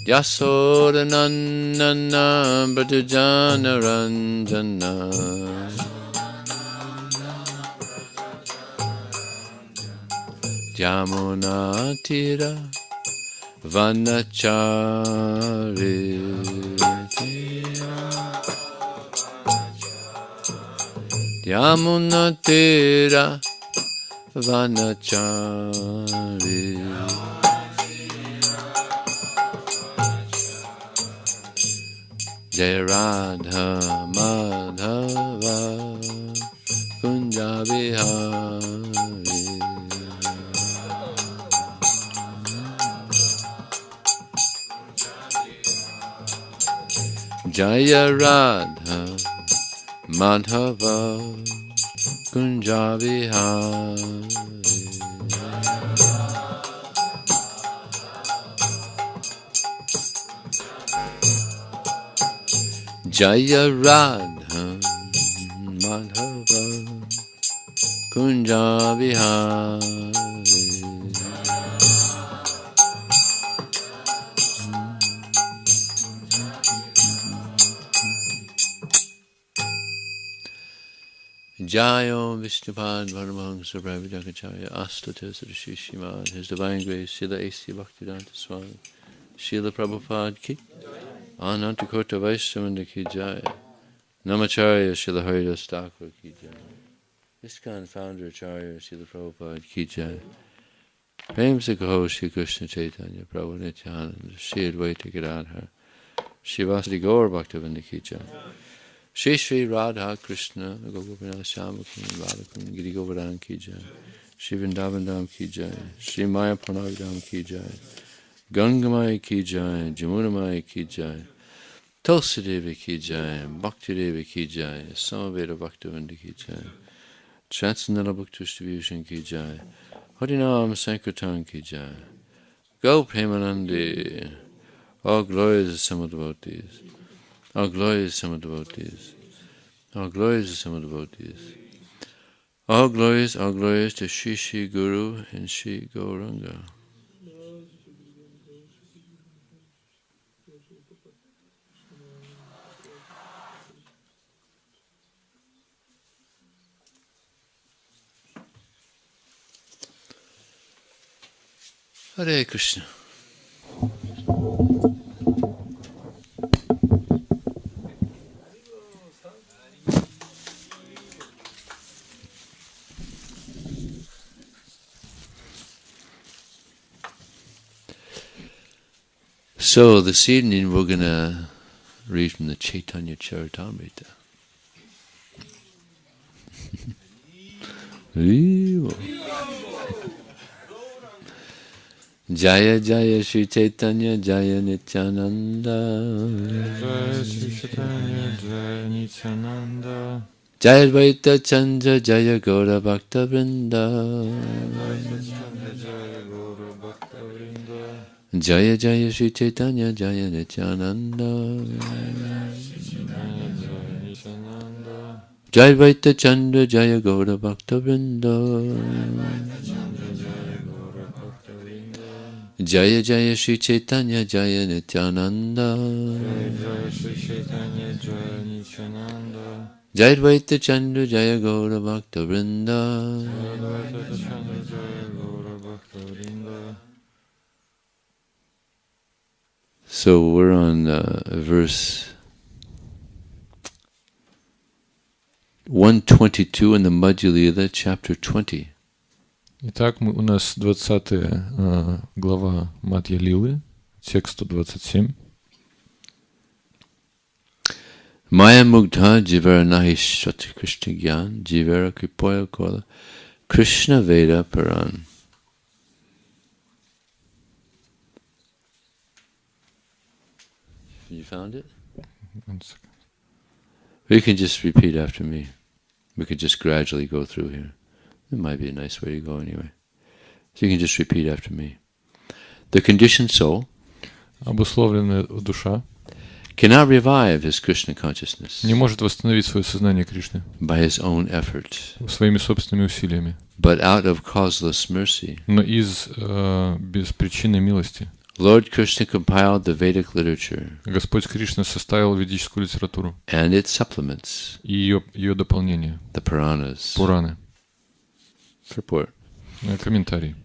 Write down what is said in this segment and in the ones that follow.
Yasodanandana Bhatujana Ranjana Yamuna Tira Vanachari Yamuna Tira Vanachari Jai Radha Madhava Kunja Vihari Jaya Radha Madhava Kunja Vihari Jaya Radha Madhava Kunja Vihari Jayo Vishnupad Varamahamsa Brahmajakacharya Astatis Rishishimad His Divine Grace Srila A.C. Bhaktivedanta Swami Srila Prabhupada Ki Anantakota Vaishnavanda Ki Jai Namacharya Srila Haridas Thakur Ki Jai Iskon Founder Acharya Srila Prabhupada Ki Jai Prem Sikho Shri Krishna Chaitanya Prabhu Nityananda Shri Advaita Gadadhar Shri Vasudeva Gaur Bhaktivedanta Ki Jai Shri Shri Radha Krishna Gopinath Shyamakun Radhakun Giri Govardhan Ki Jai Shri Vrindavan Dham Ki Jai Shri Maya Pranag Dham Ki Jai Gangamai Ki Jai Jamunamai Ki Jai Tulsi Devi Ki Jai Bhakti Devi Ki Jai Samaveda Bhaktivinoda Ki Jai Transcendental Book Distribution Ki Jai Harinam Sankirtane Ki Jai Go Premanandi All glories of some devotees All glories of some devotees All glories of some devotees All glories to Shri Shri Guru and Shri Gauranga Hare Krishna. So this evening we're going to read from the Chaitanya Charitamrita. Jaya Jaya Shri Chaitanya Jaya Nityananda Jaya Shri Chaitanya Jaya Nityananda Jaya Advaita Chandra Jaya Gaura Bhakta Vrinda Jaya Jaya Shri Chaitanya Jaya Nityananda Jaya Advaita Chandra Jaya Gaura Bhakta Vrinda Jaya Jaya Shri Chaitanya Jaya Nityananda Jaya Advaita Chandra Jaya Gaura Bhakta Vrinda So we're on verse 122 in the Madhya Lila, chapter 20. Итак, у нас 20 глава Мадья Лилы, текст 127. Maya Mugdha Jivara Nahi Shati Krishna Gyan Jivara Kripoya Kola Krishna Veda Paran. You found it? 1 second. You can just repeat after me. We could just gradually go through here. It might be a nice way to go anyway. So you can just repeat after me. The conditioned soul Обусловленная душа cannot revive his Krishna consciousness не может восстановить свое сознание Кришны by his own effort, своими собственными усилиями, but out of causeless mercy, но из беспричинной милости, Lord Krishna compiled the Vedic literature Господь Кришна составил ведическую литературу and its supplements, и ее дополнение, the Puranas. Пураны, Purport. комментарии.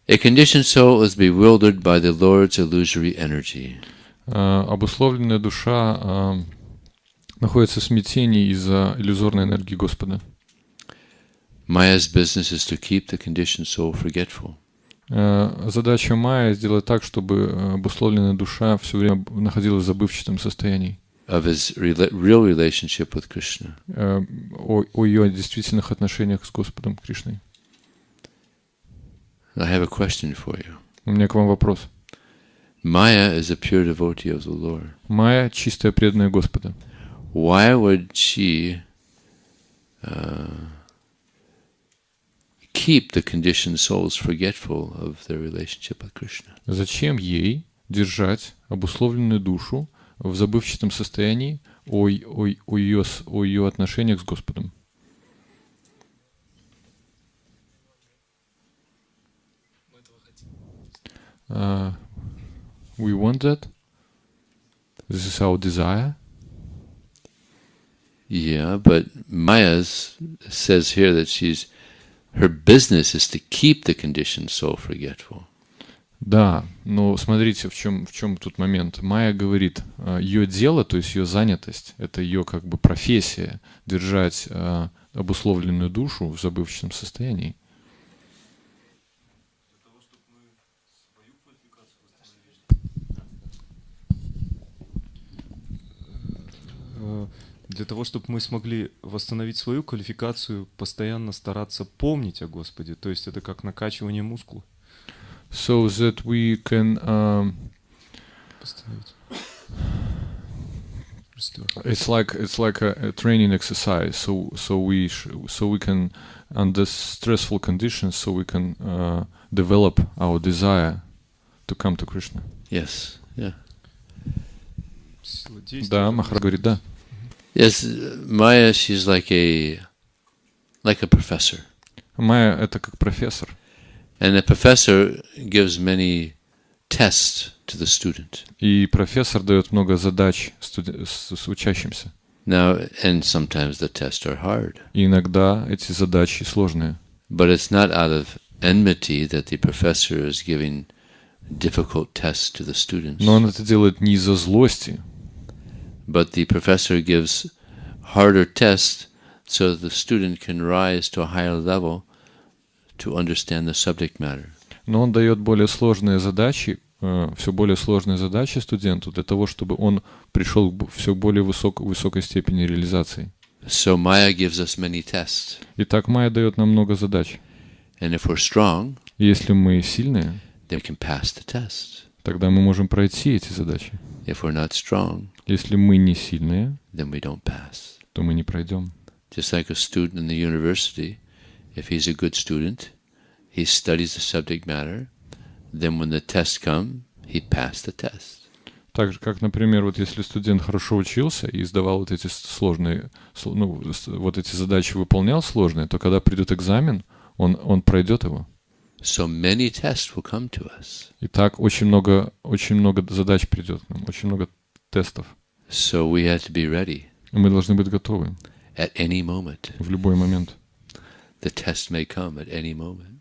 A conditioned soul is bewildered by the Lord's illusory energy. Обусловленная душа находится в смятении из-за иллюзорной энергии Господа. Maya's business is to keep the conditioned soul forgetful. Задача Майя сделать так, чтобы обусловленная душа все время находилась в забывчатом состоянии. Of his real relationship with Krishna. О ее действительных отношениях с Господом Кришной. I have a question for you. У меня к вам вопрос. Maya is a pure devotee of the Lord. Майя — чистая преданная Господа. Why would she keep the conditioned souls forgetful of their relationship with Krishna? Зачем ей держать обусловленную душу в забывчатом состоянии о ее отношениях с Господом? We want that. This is our desire. Yeah, but Maya says here that her business is to keep the conditioned soul forgetful. Да, но смотрите, в чем тут момент. Майя говорит, ее дело, то есть ее занятость, это ее как бы профессия, держать обусловленную душу в забывчатом состоянии. Для того, чтобы мы смогли восстановить свою квалификацию, постоянно стараться помнить о Господе. То есть это как накачивание мускула. So that we can it's like a training exercise. So we can under stressful conditions, so we can develop our desire to come to Krishna. Yes, yeah. Да, Махарадж говорит, да. Yes, Maya, she's like a professor. Майя — это как профессор. And the professor gives many tests to the student. И профессор дает много задач с учащимся. Now, and sometimes the tests are hard. И иногда эти задачи сложные. But it's not out of enmity that the professor is giving difficult tests to the students. Но он это делает не из-за злости. But the professor gives harder tests so that the student can rise to a higher level to understand the subject matter. Но он дает более сложные задачи, все более сложные задачи студенту для того, чтобы он пришел к все более высокой степени реализации. So Maya gives us many tests. Итак, Майя дает нам много задач. And if we're strong, Если мы сильные, then we can pass the test. тогда мы можем пройти эти задачи. If we're not strong, Если мы не сильные, then we don't pass. то мы не пройдем. Just like a student in the university, if he's a good student, he studies the subject matter, then when the tests come, he passed the test. Так же, как, например, вот если студент хорошо учился и сдавал вот эти сложные, вот эти задачи выполнял сложные, то когда придет экзамен, он пройдет его. So many tests will come to us. Итак, очень много задач придет к нам, очень много тестов. So we have to be ready И мы должны быть готовы at any moment. в любой момент. The test may come at any moment.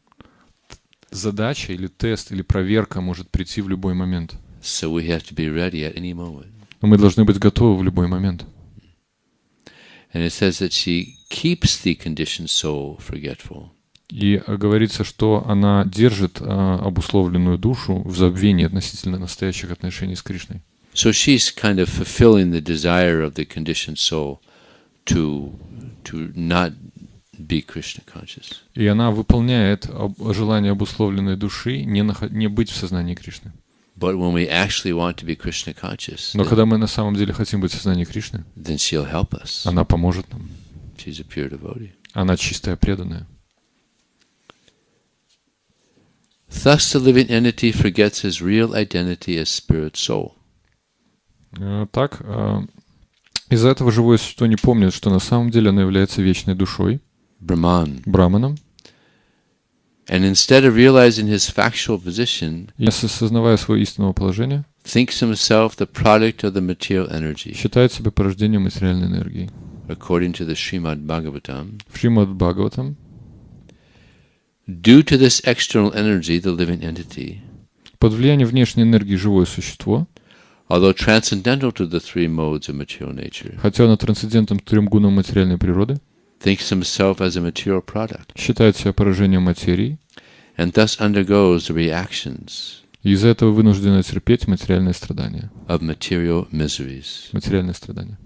Задача или тест или проверка может прийти в любой момент. So we have to be ready at any moment. Но мы должны быть готовы в любой момент. And it says that she keeps the conditioned soul forgetful. И говорится, что она держит обусловленную душу в забвении относительно настоящих отношений с Кришной. So she's kind of fulfilling the desire of the conditioned soul to not be Krishna conscious. И она выполняет желание обусловленной души не быть в сознании Кришны. But when we actually want to be Krishna conscious, Но когда мы на самом деле хотим быть в сознании Кришны, then she'll help us. она поможет нам. She's a pure devotee. Она чистая преданная. Thus the living entity forgets his real identity as spirit soul. Так, из-за этого живое существо не помнит, что на самом деле оно является вечной душой, Brahman. браманом. And instead of realizing his factual position, И осознавая свое истинное положение, thinks himself the product of the material energy, считает себя порождением материальной энергии. according to the Srimad Bhagavatam. В Шримад Бхагаватам, Due to this external energy, the living entity, под влиянием внешней энергии живое существо, although transcendental to the three modes of material nature, хотя оно трансцендентом к трем гунам материальной природы, thinks himself as a material product, считает себя поражением материи, and thus undergoes the reactions и из-за этого вынуждено терпеть материальные страдания. of material miseries. Материальные страдания.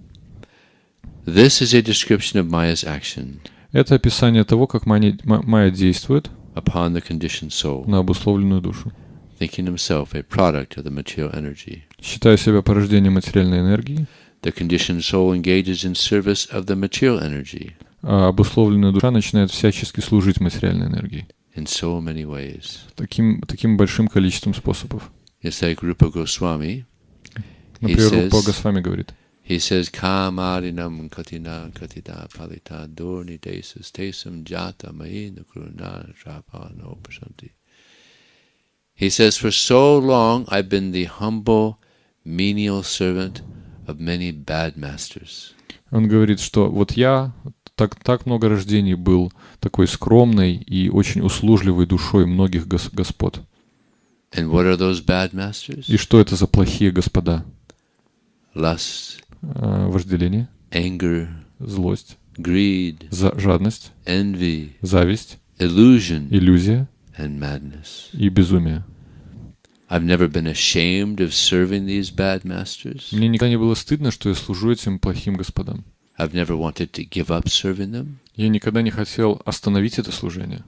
This is a description of Maya's action Это описание того, как майя действует upon the conditioned soul, на обусловленную душу, thinking himself a product of the material energy. считая себя порождением материальной энергии, The conditioned soul engages in service of the material energy а обусловленная душа начинает всячески служить материальной энергии. in so many ways. Таким большим количеством способов. It's like Rupa Goswami. Например, Рупа Госвами говорит, He says, Kamarinam katina katita palita durni desas tesam jata mahina kurunana trapano prasanti. He says, for so long I've been the humble, menial servant of many bad masters. он говорит, что вот я так много рождений был такой скромной и очень услужливой душой многих господ. And what are those bad masters? И что это за плохие господа? Lust, Вожделение, anger, злость, greed, жадность, envy, зависть, illusion, иллюзия and madness. и безумие. I've never been ashamed of serving these bad masters. Мне никогда не было стыдно, что я служу этим плохим господам. I've never wanted to give up serving them. Я никогда не хотел остановить это служение.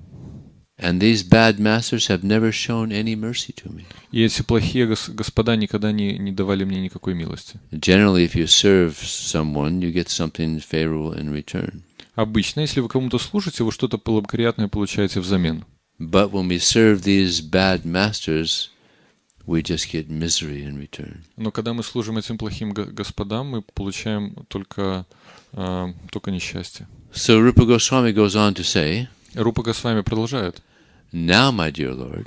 And these bad masters have never shown any mercy to me. И эти плохие господа никогда не давали мне никакой милости. Generally, if you serve someone, you get something favorable in return. Обычно, если вы кому-то служите, вы что-то благоприятное получаете взамен. But when we serve these bad masters, we just get misery in return. Но когда мы служим этим плохим господам, мы получаем только несчастье. So Rupa Goswami goes on to say, Рупа Госвами продолжает. now, my dear Lord,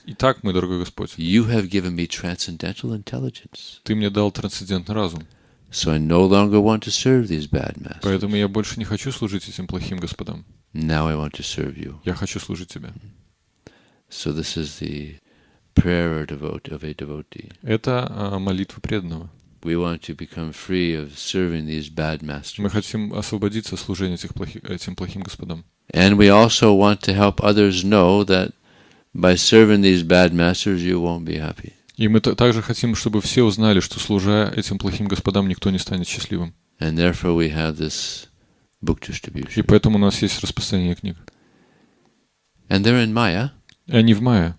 Итак, мой дорогой Господь, you have given me transcendental intelligence. Ты мне дал трансцендентный разум, So I no longer want to serve these bad masters. поэтому я больше не хочу служить этим плохим господам. Now I want to serve you. Я хочу служить Тебе. So this is the prayer of a devotee. Это молитва преданного. We want to become free of serving these bad masters. Мы хотим освободиться от служения этим плохим господам. And we also want to help others know that by serving these bad masters, you won't be happy. И мы также хотим, чтобы все узнали, что служа этим плохим господам, никто не станет счастливым. And therefore we have this book И distribution. поэтому у нас есть распространение книг. And they're in Maya. И они в Майя.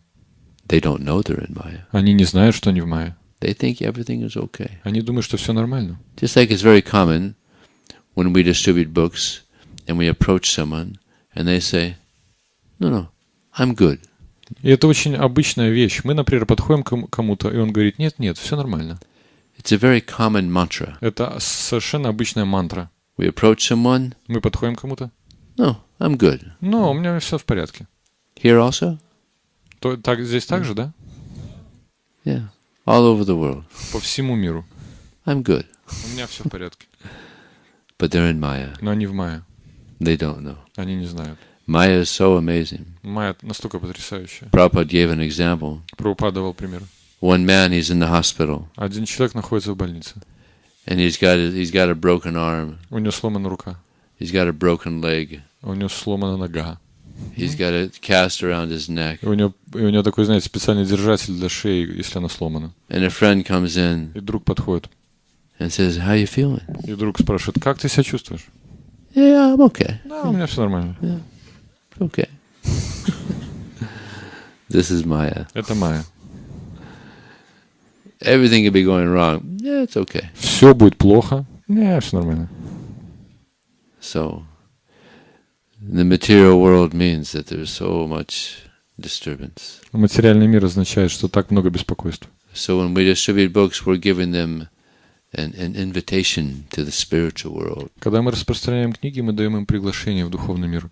They don't know they're in Maya. Они не знают, что они в Майя. They think everything is okay. Они думают, что все нормально. Just like it's very common when we distribute books and we approach someone and they say, no, I'm good. И это очень обычная вещь. Мы, например, подходим к кому-то, и он говорит, нет, все нормально. It's a very common mantra. Это совершенно обычная мантра. We approach someone, Мы подходим к кому-то, no, I'm good. но у меня все в порядке. Here also? Здесь так же, да? Yeah. All over the world. По всему миру. I'm good. У меня все в порядке. But they're in Maya. Но они в Майя. They don't know. Они не знают. Maya is so amazing. Майя настолько потрясающая. Prabhupada gave an example. Прабхупада давал пример. One man, he's in the hospital. Один человек находится в больнице. And he's got a broken arm. У него сломана рука. He's got a broken leg. У него сломана нога. He's got a cast around his neck. И у него такой, знаете, специальный держатель для шеи, если она сломана. And a friend comes in И друг подходит. and says, how you feeling? И друг спрашивает, как ты себя чувствуешь? Yeah, I'm okay. Да, у меня все нормально. Yeah, okay. This is Maya. Это Майя. Everything could be going wrong. Yeah, it's okay. Все будет плохо. Не, все нормально. So, the material world means that there's so much disturbance. Материальный мир означает, что так много беспокойств. So when we distribute books, we're giving them an invitation to the spiritual world. Когда мы распространяем книги, мы даем им приглашение в духовный мир.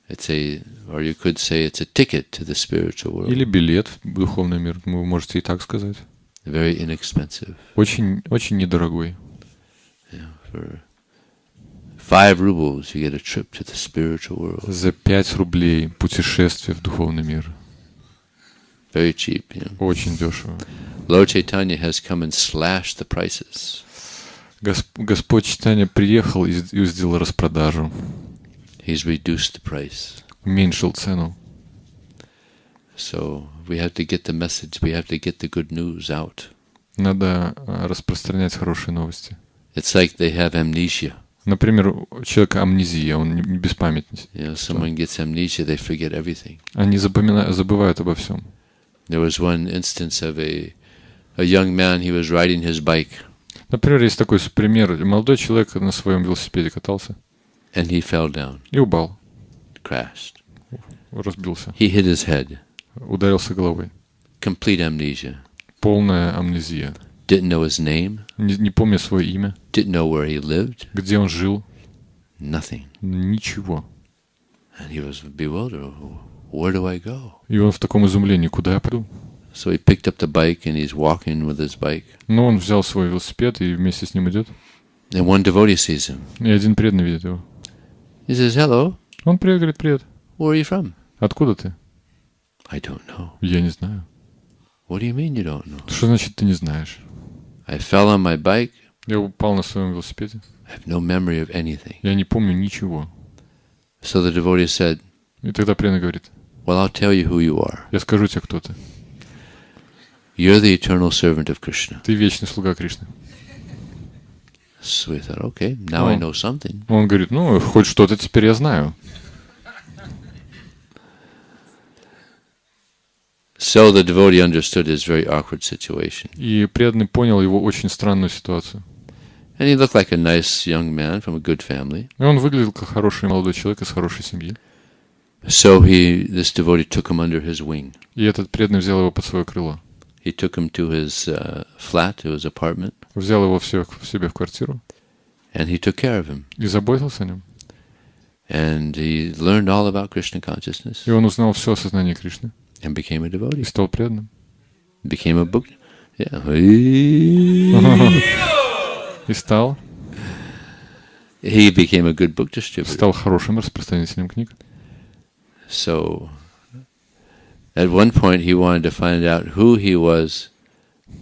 Or you could say it's a ticket to the spiritual world. Или билет в духовный мир, вы можете и так сказать. Very inexpensive. Очень, очень недорогой. Yeah, for 5 rubles you get a trip to the spiritual world. За 5 рублей путешествие в духовный мир. Very cheap, you know. Очень дешево. Lord Chaitanya has come and slashed the prices. Господь Чайтанья приехал и сделал распродажу. He's reduced the price. Уменьшил цену. So we have to get the message, we have to get the good news out. Надо распространять хорошие новости. It's like they have amnesia. Например, у человека амнезия, он беспамятный. You know, someone gets amnesia, they forget everything. Они забывают обо всем. There was one instance of a young man, he was riding his bike. Например, есть такой пример. Молодой человек на своем велосипеде катался. And he fell down. И упал. Crashed. Разбился. He hit his head. Ударился головой. Complete amnesia. Полная амнезия. Didn't know his name. Не помню свое имя. Didn't know where he lived. Где он жил. Nothing. Ничего. And he was bewildered. Where do I go? И он в таком изумлении. Куда я пойду? So he picked up the bike and he's walking with his bike. Но он взял свой велосипед и вместе с ним идет. And one devotee sees him. И один преданный видит его. He says, "Hello. Он привет, говорит, привет. Where are you from?" Откуда ты? I don't know. Я не знаю. What do you mean you don't know? Что значит ты не знаешь? I fell on my bike. Я упал на своем велосипеде. I have no memory of anything. Я не помню ничего. So the devotee said, И тогда преданный говорит, "Well, I'll tell you who you are. я скажу тебе, кто ты. You're the eternal servant of Krishna." Ты вечный слуга Кришны. So we thought, okay, now I know something. Он говорит, ну, хоть что-то теперь я знаю. So the devotee understood his very awkward situation. И преданный понял его очень странную ситуацию. And he looked like a nice young man from a good family. И он выглядел как хороший молодой человек из хорошей семьи. So this devotee took him under his wing. И этот преданный взял его под свое крыло. He took him to his flat, to his apartment. Взял его в себе в квартиру. And he took care of him. И заботился о нем. And he learned all about Krishna consciousness. И он узнал все о сознании Кришны. And became a И devotee. стал преданным. Became a book. Yeah. И стал He became a good book distributor. стал хорошим распространителем книг. So at one point he wanted to find out who he was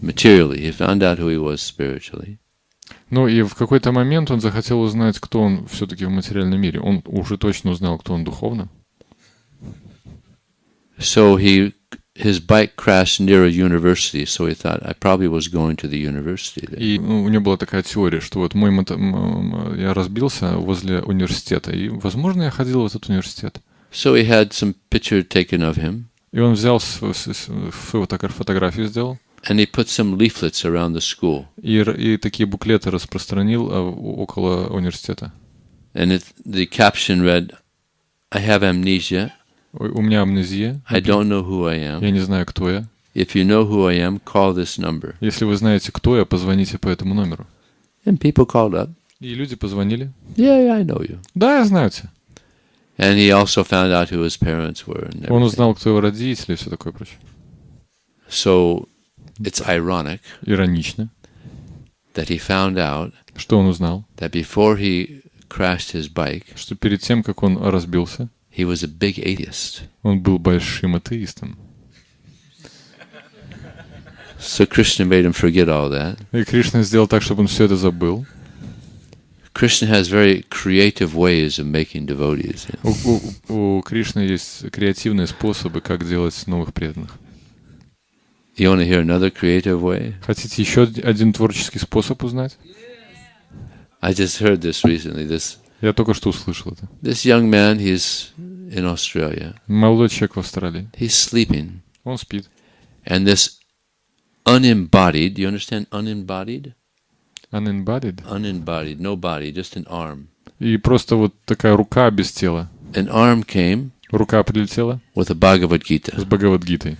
materially. He found out who he was spiritually. Ну и в какой-то момент он захотел узнать, кто он все-таки в материальном мире. Он уже точно узнал, кто он духовно. So his bike crashed near a university, so he thought I probably was going to the university there. И у него была такая теория, что вот я разбился возле университета, и, возможно, я ходил в этот университет. So he had some picture taken of him. И он взял фотографию, сделал. And he put some leaflets around the school. И такие буклеты распространил около университета. And the caption read, "I have amnesia. У меня амнезия. I don't know who I am. Я не знаю, кто я. If you know who I am, call this number." Если вы знаете, кто я, позвоните по этому номеру. And people called up. И люди позвонили. Yeah, I know you. Да, я знаю тебя. And he also found out who his parents were. And Он everything. узнал, кто его родители и все такое прочее. So it's ironic Иронично, that he found out что он узнал, that before he crashed his bike, что перед тем, как он разбился, he was a big atheist. он был большим атеистом. So Krishna made him forget all that. И Кришна сделал так, чтобы он все это забыл. Krishna has very creative ways of making devotees. У Кришны есть креативные способы, как делать новых преданных. You want to hear another creative way? Хотите еще один творческий способ узнать? I just heard this recently. Я только что услышал это. This young man, he's in Australia. Молодой человек в Австралии. He's sleeping. Он спит. And this unembodied, do you understand unembodied? Unembodied. Unembodied, no body, just an arm. И просто вот такая рука без тела. An arm came Рука прилетела with a Bhagavad Gita с Бхагавад-гитой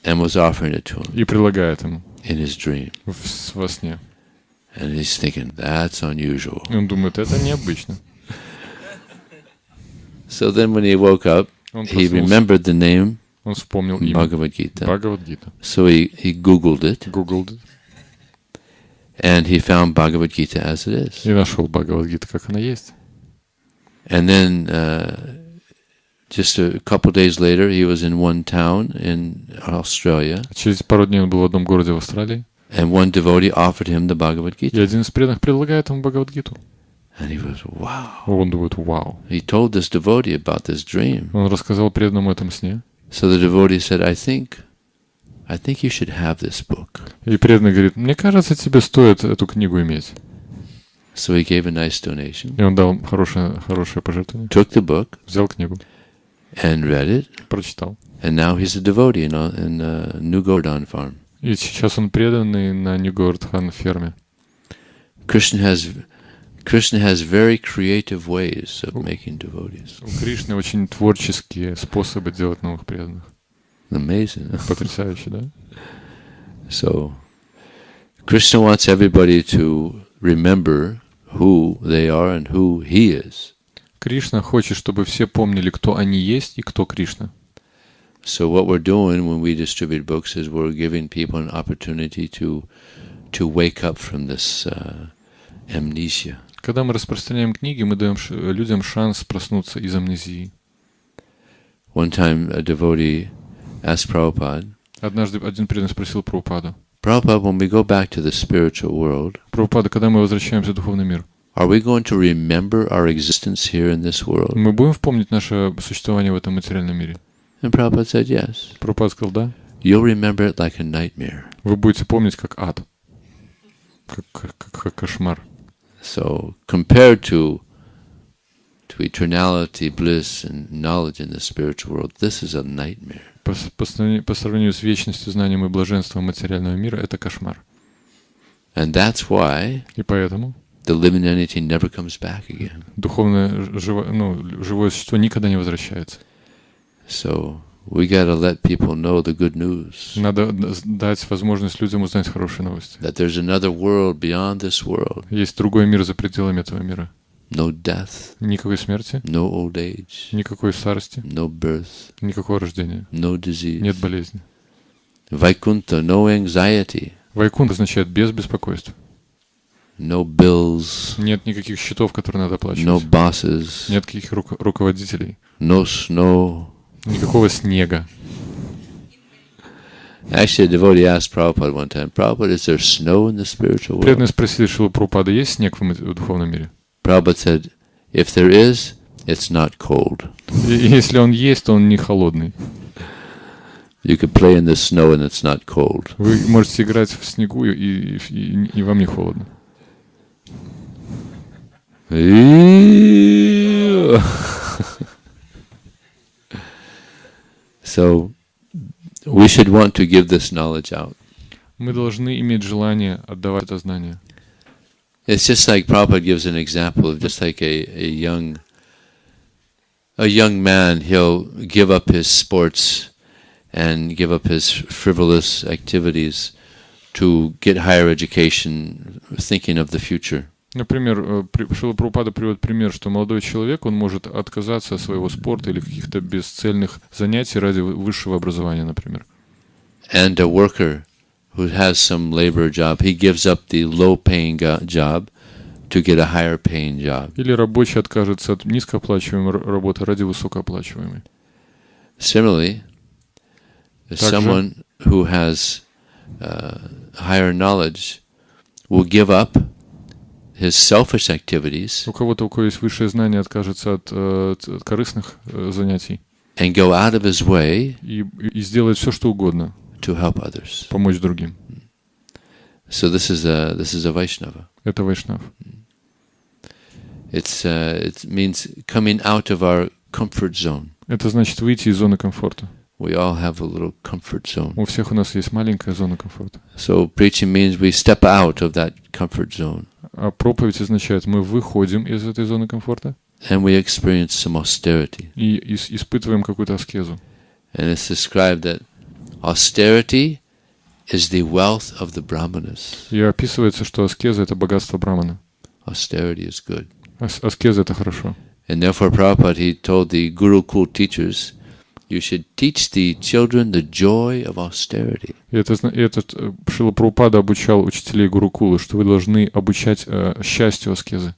and was offering it to him и предлагает ему in his dream. во сне. And he's thinking, that's unusual. И он думает, это необычно. So then when he woke up, Он he проснулся, remembered the name он вспомнил имя. Bhagavad-gita. Бхагавад-гита. So he Googled it, Google and he found Bhagavad-gita as it is. и нашел Бхагавад-гиту, как она есть. And then just a couple days later, he was in one town in Australia, Через пару дней он был в одном городе в Австралии, and one devotee offered him the Bhagavad-gita. и один из преданных предлагает ему Бхагавад-гиту. And he was, wow. Он думает, вау. He told this devotee about this dream. Он рассказал преданному о этом сне. So the devotee said, I think you should have this book. И преданный говорит, мне кажется, тебе стоит эту книгу иметь. So he gave a nice donation, И он дал хорошее пожертвование. took the book, Взял книгу, and read it. прочитал. And now he's a devotee in New Govardhan farm. И сейчас он преданный на Нью-Говардхан ферме. Krishna has very creative ways of making devotees. У Кришны очень творческие способы делать новых преданных. Amazing. Huh? Потрясающе, да? So, Krishna wants everybody to remember who they are and who he is. Кришна хочет, чтобы все помнили, кто они есть и кто Кришна. So what we're doing when we distribute books is we're giving people an opportunity to wake up from this amnesia. Когда мы распространяем книги, мы даем людям шанс проснуться из амнезии. One time a devotee asked Prabhupada, Однажды один преданный спросил Прабхупаду: Prabhupada, when we go back to the spiritual world, Прабхупада, когда мы возвращаемся в духовный мир, are we going to remember our existence here in this world? мы будем помнить наше существование в этом материальном мире? And Prabhupada said yes. Прабхупада сказал: да. You'll remember it like a nightmare. Вы будете помнить как ад, как кошмар. So compared to eternality, bliss, and knowledge in the spiritual world, this is a nightmare. По сравнению с вечностью, знанием и блаженством материального мира, это кошмар. And that's why И поэтому the living entity never comes back again. духовное живое существо никогда не возвращается. So we gotta let people know the good news. Надо дать возможность людям узнать хорошие новости. That there's another world beyond this world. Есть другой мир за пределами этого мира. No death, Никакой смерти, no old age, никакой старости, no birth, никакого рождения, no disease. нет болезни. Vaikunta, no anxiety, Вайкунт означает без беспокойств. no bills, Нет никаких счетов, которые надо no оплачивать. bosses, Нет никаких руководителей. no snow. Никакого снега. Actually, a devotee asked Prabhupada one time, Prabhupada, is there snow in the spiritual world? Преданные спросили Шрилы Прабхупады: есть снег в духовном мире? Prabhupada said, if there is, it's not cold. И если он есть, то он не холодный. You could play in the snow and it's not cold. Вы можете играть в снегу, и вам не холодно. So, we should want to give this knowledge out. Мы должны иметь желание отдавать это знание. It's just like Prabhupada gives an example of just like a young man, he'll give up his sports and give up his frivolous activities to get higher education, thinking of the future. Например, Шрила Прабхупада приводит пример, что молодой человек, он может отказаться от своего спорта или каких-то бесцельных занятий ради высшего образования, например. And a worker who has some labor job, he gives up the low-paying job to get a higher-paying job. Или рабочий откажется от низкооплачиваемой работы ради высокооплачиваемой. Similarly, someone who has higher knowledge will give up his selfish activities У кого-то, у кого есть высшее знание, откажется от корыстных занятий and go out of his way и сделает все, что угодно, to help others. помочь другим. So this is a Vaishnava. Это вайшнав. It means coming out of our comfort zone. Это значит выйти из зоны комфорта. We all have a little comfort zone. У всех у нас есть маленькая зона комфорта. So preaching means we step out of that comfort zone. А проповедь означает, мы выходим из этой зоны комфорта And we experience some austerity. и испытываем какую-то аскезу. And it's described that austerity is the wealth of the brahmanas. И описывается, что аскеза — это богатство брамана. Austerity is good. Аскеза — это хорошо. And therefore Prabhupada, he told the Gurukul teachers, you should teach the children the joy of austerity. И этот Шрила Прабхупада обучал учителей Гурукулы, что вы должны обучать счастью аскезы.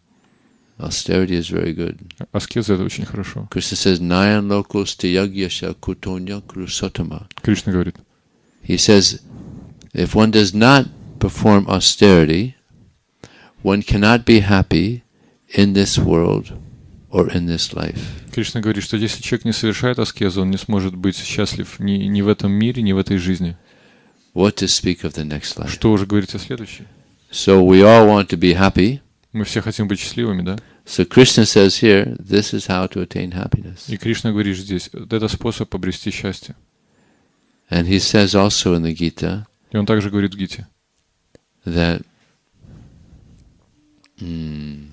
Austerity is very good. Аскеза — это очень хорошо. Krishna says, Nayan lokos teyagyasya kutonya krusotama. Кришна говорит. He says, if one does not perform austerity, one cannot be happy in this world or in this life. Кришна говорит, что если человек не совершает аскезу, он не сможет быть счастлив ни в этом мире, ни в этой жизни. What to speak of the next life? Что уже говорить о следующей? So we all want to be happy. Мы все хотим быть счастливыми, да? So Krishna says here, this is how to attain happiness. И Кришна говорит здесь, это способ обрести счастье. And he says also in the Gita, И он также говорит в Гите, that the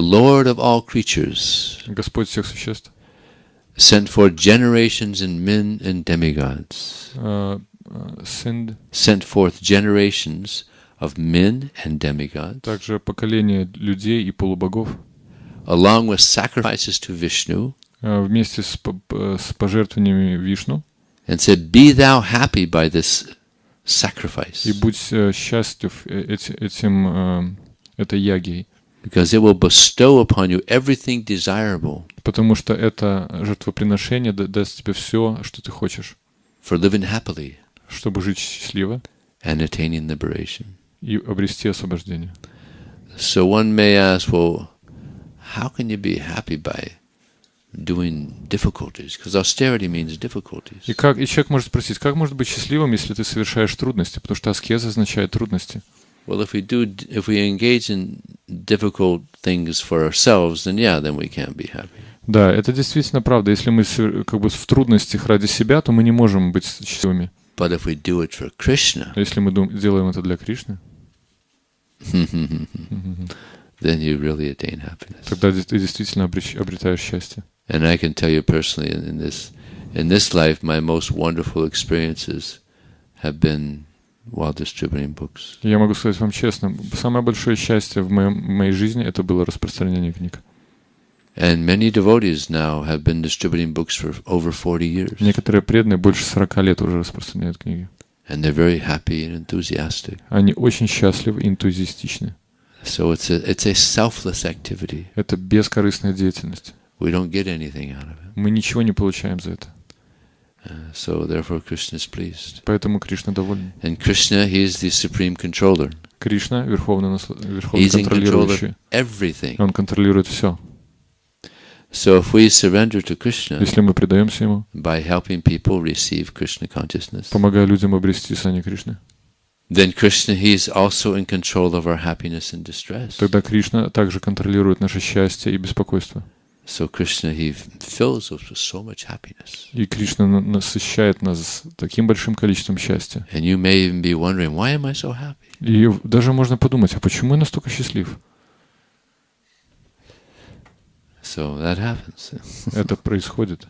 Lord of all creatures Господь всех существ sent forth generations and men and demigods. Sent forth generations of men and demigods. Также поколение людей и полубогов. Along with sacrifices to Vishnu. Вместе с пожертвованиями Вишну. And said, be thou happy by this sacrifice. И будь счастлив этой ягией. Because it will bestow upon you everything desirable. Потому что это жертвоприношение даст тебе все, что ты хочешь. For living happily. Чтобы жить счастливо. And attaining liberation. И обрести освобождение. So one may ask, well, how can you be happy by doing difficulties? Because austerity means difficulties. И человек может спросить, как может быть счастливым, если ты совершаешь трудности? Потому что аскеза означает трудности. Well, if we engage in difficult things for ourselves, then we can't be happy. Да, это действительно правда. Если мы как бы в трудностях ради себя, то мы не можем быть счастливыми. But if we do it for Krishna, если мы делаем это для Кришны, then you really attain happiness. Тогда ты действительно обретаешь счастье. And I can tell you personally, in this life, my most wonderful experiences have been while distributing books. Я могу сказать вам честно, самое большое счастье в моей жизни это было распространение книг. And many devotees now have been distributing books for over 40 years. Некоторые преданные больше 40 лет уже распространяют книги. And they're very happy and enthusiastic. Они очень счастливы и энтузиастичны. So it's a selfless activity. Это бескорыстная деятельность. We don't get anything out of it. Мы ничего не получаем за это. So therefore Krishna is pleased. Поэтому Кришна доволен. And Krishna, he is the supreme controller. Кришна верховный контролирующий. Everything. Он контролирует все. So if we surrender to Krishna, если мы предаемся ему, by helping people receive Krishna consciousness, помогая людям обрести сознание Кришны, then Krishna, he is also in control of our happiness and distress. Тогда Кришна также контролирует наше счастье и беспокойство. So Krishna, he fills us with so much happiness. И Кришна насыщает нас таким большим количеством счастья. And you may even be wondering, why am I so happy? И даже можно подумать, а почему я настолько счастлив? So that happens. Это происходит.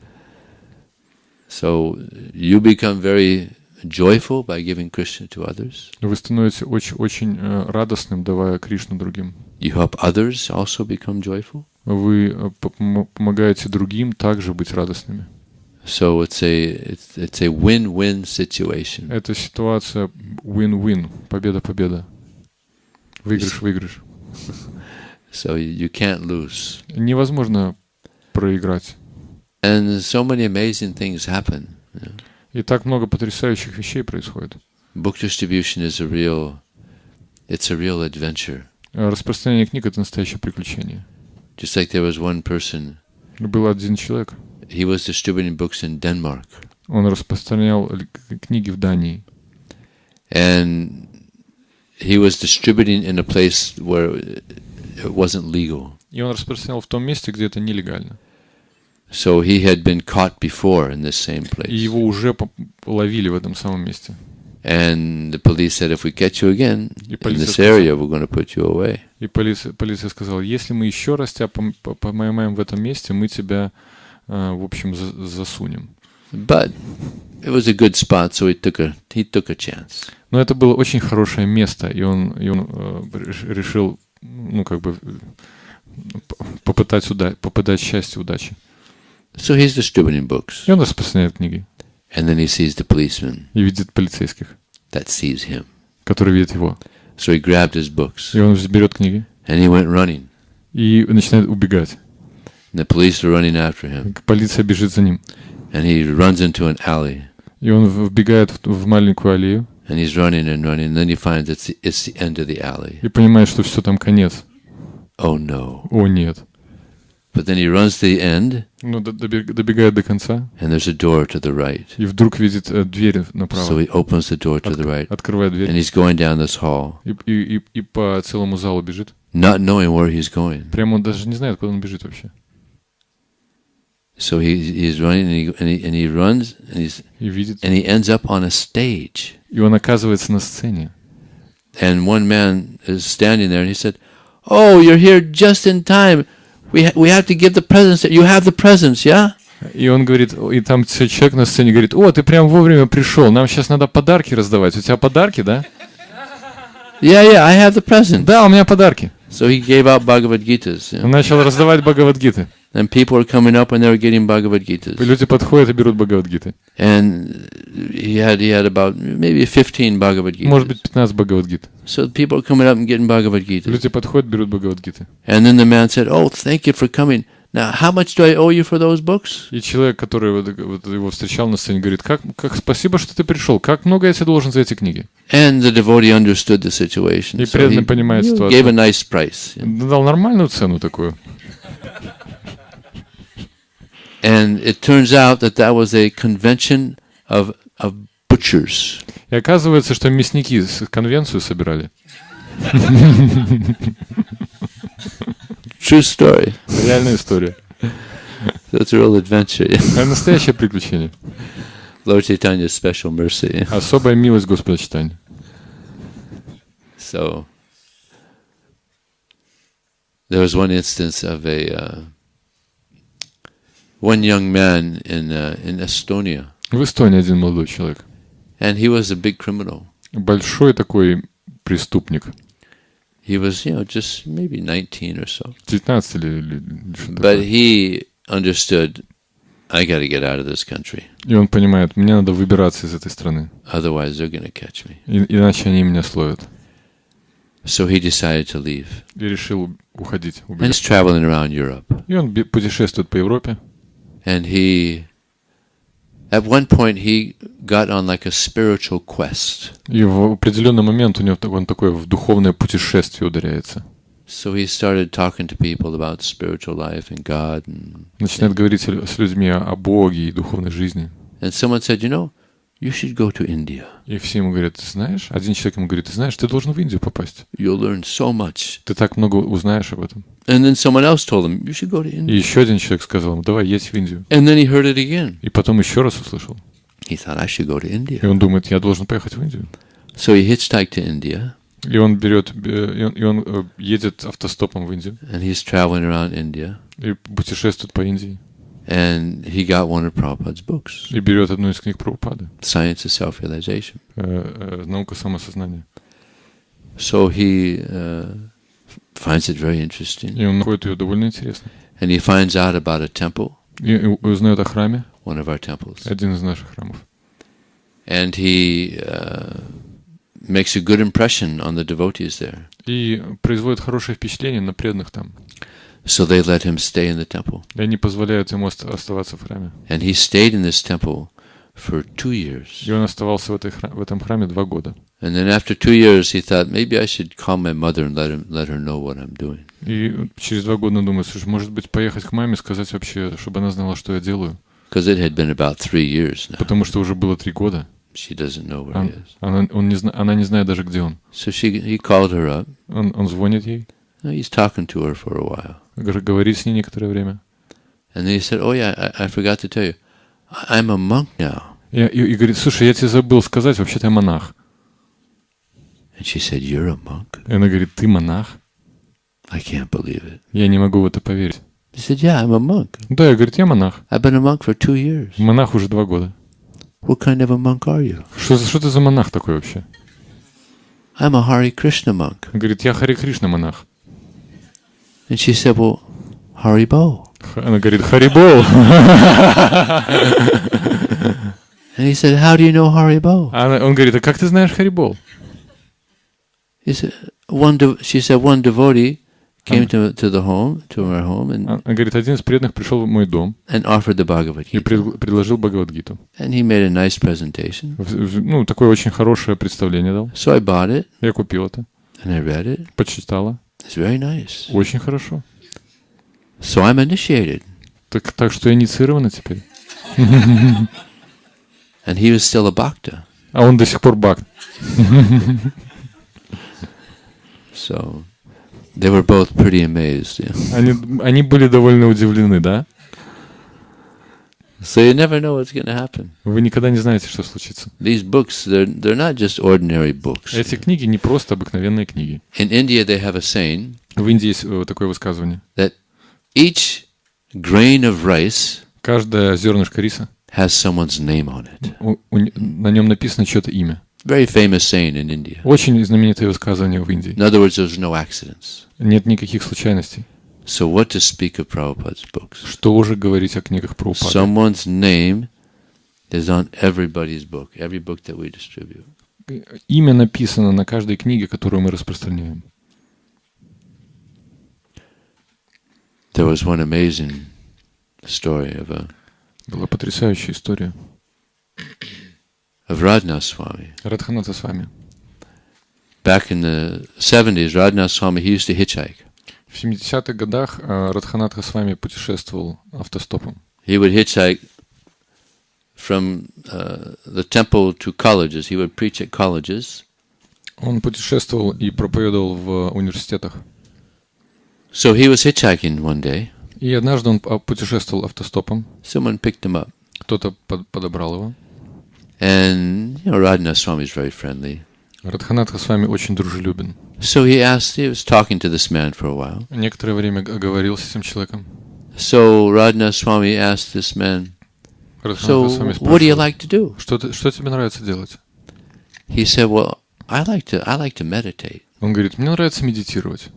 So you become very joyful by giving Krishna to others. Вы становитесь очень радостным, давая Кришну другим. You help others also become joyful. Вы помогаете другим также быть радостными. So it's a win-win situation. Это ситуация win-win, победа-победа. Выигрыш-выигрыш. So you can't lose. Невозможно проиграть. And so many amazing things happen. И так много потрясающих вещей происходит. Book distribution is a real adventure. Распространение книг — это настоящее приключение. Just like there was one person. Был один человек. He was distributing books in Denmark. Он распространял книги в Дании. And he was distributing in a place where it wasn't legal. И он распространял в том месте, где это нелегально. So he had been caught before in this same place. И его уже ловили в этом самом месте. And the police said, if we catch you again in this area, we're going to put you away. И полиция сказала, если мы еще раз тебя поймаем в этом месте, мы тебя, в общем, засунем. But it was a good spot, so he took a chance. Но это было очень хорошее место, и он решил, попытать счастье, удачи. So he's distributing books. И он распространяет книги. And then he sees the policeman И видит полицейских, that sees him. которые видят его. So he grabbed his books И он берет книги and he went running. и начинает убегать. And the police are running after him. Полиция бежит за ним. And he runs into an alley. И он вбегает в маленькую аллею. And he's running and running. And then he finds it's the end of the alley. И понимает, что все, там конец. Oh no. О, нет. But then he runs to the end. Ну, добегает до конца. And there's a door to the right. И вдруг видит дверь направо. So he opens the door to the right. Открывает дверь. And he's going down this hall. И по целому залу бежит. Not knowing where he's going. Прямо он даже не знает, куда он бежит вообще. So he's running and he runs and he ends up on a stage. И он оказывается на сцене. And one man is standing there and he said, "Oh, you're here just in time. We have to give the presents. You have the presents, yeah?" И он говорит, и там человек на сцене говорит: "О, ты прям вовремя пришел. Нам сейчас надо подарки раздавать. У тебя подарки, да?" Yeah, I have the presents. Да, у меня подарки. So he gave out Bhagavad Gitas. Он начал раздавать Бхагавад-гиты. And people were coming up and they were getting Bhagavad Gitas. Люди подходят и берут Бхагавад-гиты. And he had about maybe 15 Bhagavad Gitas. Может быть, 15 Бхагавад-гит. So people are coming up and getting Bhagavad Gitas. Люди подходят, берут Бхагавад-гиты. And then the man said, "Oh, thank you for coming. Now, how much do I owe you for those books?" И человек, который вот его встречал на сцене, говорит: как спасибо, что ты пришел. Как много я тебе должен за эти книги? And the devotee understood the situation. И So преданный понимает he ситуацию. gave a nice price. Дал нормальную цену такую. And it turns out that was a convention of butchers. И оказывается, что мясники конвенцию собирали. True story. Реальная история. That's a real adventure. Это настоящее приключение. Lord Chaitanya's special mercy. Особая милость Господа Чайтаньи. So there was one instance of one young man in Estonia. В Эстонии один молодой человек. And he was a big criminal. Большой такой преступник. He was, just maybe 19 or so. 19 или что-то But такое. he understood, I got to get out of this country. И он понимает, мне надо выбираться из этой страны. Otherwise, they're going to catch me. Иначе они меня словят. So he decided to leave. И решил уходить, And he's убегать. traveling around Europe. И он путешествует по Европе. And at one point, he got on like a spiritual quest. И в определенный момент он такое в духовное путешествие ударяется. So he started talking to people about spiritual life and God. Начинает говорить с людьми о Боге и духовной жизни. And someone said, you should go to India. И все ему говорят: ты знаешь? Один человек ему говорит: ты знаешь, ты должен в Индию попасть. You'll learn so much. Ты так много узнаешь об этом. And then someone else told him, you should go to И India. еще один человек сказал ему: давай, едь в Индию. And then he heard it again. И потом еще раз услышал. He thought, I should go to India. И он думает: я должен поехать в Индию. So he hitchhiked to India. И он едет автостопом в Индию. And he's traveling around India. И путешествует по Индии. And he got one of Prabhupada's books. И берет одну из книг Прабхупады. Science of Self-Realization. Наука самосознания. So he finds it very interesting. И он находит ее довольно интересной. And he finds out about a temple. И узнает о храме. One of our temples. Один из наших храмов. And he makes a good impression on the devotees there. И производит хорошее впечатление на преданных там. So they let him stay in the temple. И они позволяют ему оставаться в храме. And he stayed in this temple for 2 years. И он оставался в этом храме 2 года. And then after 2 years, he thought, maybe I should call my mother and let her know what I'm doing. И через 2 года он думает: слушай, может быть, поехать к маме, сказать вообще, чтобы она знала, что я делаю. Because it had been about 3 years now. Потому что уже было 3 года. She doesn't know where he is. Она не знает даже, где он. So he called her up. Он звонит ей. He's talking to her for a while. Говорит с ней некоторое время. And then he said, oh yeah, I forgot to tell you, I'm a monk now. И говорит: слушай, я тебе забыл сказать, вообще-то я монах. And she said, you're a monk? И она говорит: ты монах? I can't believe it. Я не могу в это поверить. He said, yeah, I'm a monk. Да, я, говорит, я монах. I've been a monk for 2 years. Монах уже 2 года. What kind of a monk are you? Что ты за монах такой вообще? I'm a Hare Krishna monk. Он говорит: я Харе Кришна монах. And And she said, well, Haribo. Она говорит, Харибол. And he said, how do you know Haribo? Он говорит, а как ты знаешь Харибол? He said, she said, one devotee came to our home, and Она говорит, один из преданных пришел в мой дом offered the Bhagavad и Gita. предложил Бхагавад-гиту. And he made a nice presentation. Ну, такое очень хорошее представление дал. So I bought it, Я купил это, and I read it. почитала. It's very nice. Очень хорошо. So I'm initiated. Так что я инициирована теперь. And he was still a bhakta. А он до сих пор бхакт. So they were both pretty amazed. Yeah. Они были довольно удивлены, да? So you never know what's going to happen. Вы никогда не знаете, что случится. These books, they're not just ordinary books. Эти книги не просто обыкновенные книги. In India, they have a saying В Индии есть такое высказывание. that each grain of rice Каждое зернышко риса, has someone's name on it. на нем написано чье-то имя. Very famous saying in India. Очень знаменитое высказывание в Индии. In other words, there's no accidents. Нет никаких случайностей. So what to speak of Prabhupada's books? Что уже говорить о книгах Прабхупады? Someone's name is on everybody's book, every book that we distribute. Имя написано на каждой книге, которую мы распространяем. There was one amazing story of Была потрясающая история. Of Radhanath Swami. Радханата с вами. Back in the 70s, Radhanath Swami, he used to hitchhike. В 70-х годах Радханатха с вами путешествовал автостопом. He would hitchhike from the temple to colleges. He would preach at colleges. Он путешествовал и проповедовал в университетах. So he was hitchhiking one day. И однажды он путешествовал автостопом. Someone picked him up. Кто-то подобрал его. And, Radhanath Swami is very friendly. Радханатха с вами очень дружелюбен. So he was talking to this man for a while. Некоторое время говорил с этим человеком. So Radhanath Swami asked this man, so what do you like to do? Что тебе нравится делать? He said, well, I like to meditate. Он говорит, мне нравится медитировать.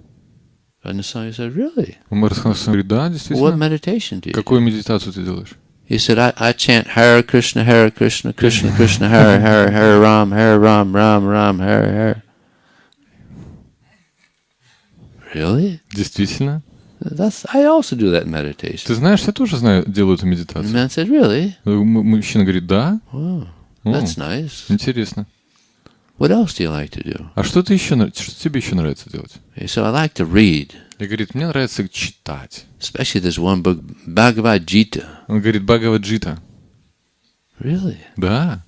Radhanath Swami said, really? Радханатха говорит, да, What действительно. meditation do you do? Какую медитацию ты делаешь? He said, I chant Hare Krishna, Krishna Krishna, Hare Hare, Hare Ram, Ram Ram, Hare Hare. Really? Действительно? I also do that meditation. Ты знаешь, я тоже делаю эту The медитацию. man said, really? Мужчина говорит, да. Oh, that's nice. Интересно. What else do you like to do? А что тебе еще нравится делать? He said, I like to read. И говорит, мне нравится читать. Especially this one book, Bhagavad Gita. Он говорит, Бхагавад-гита. Really? Да.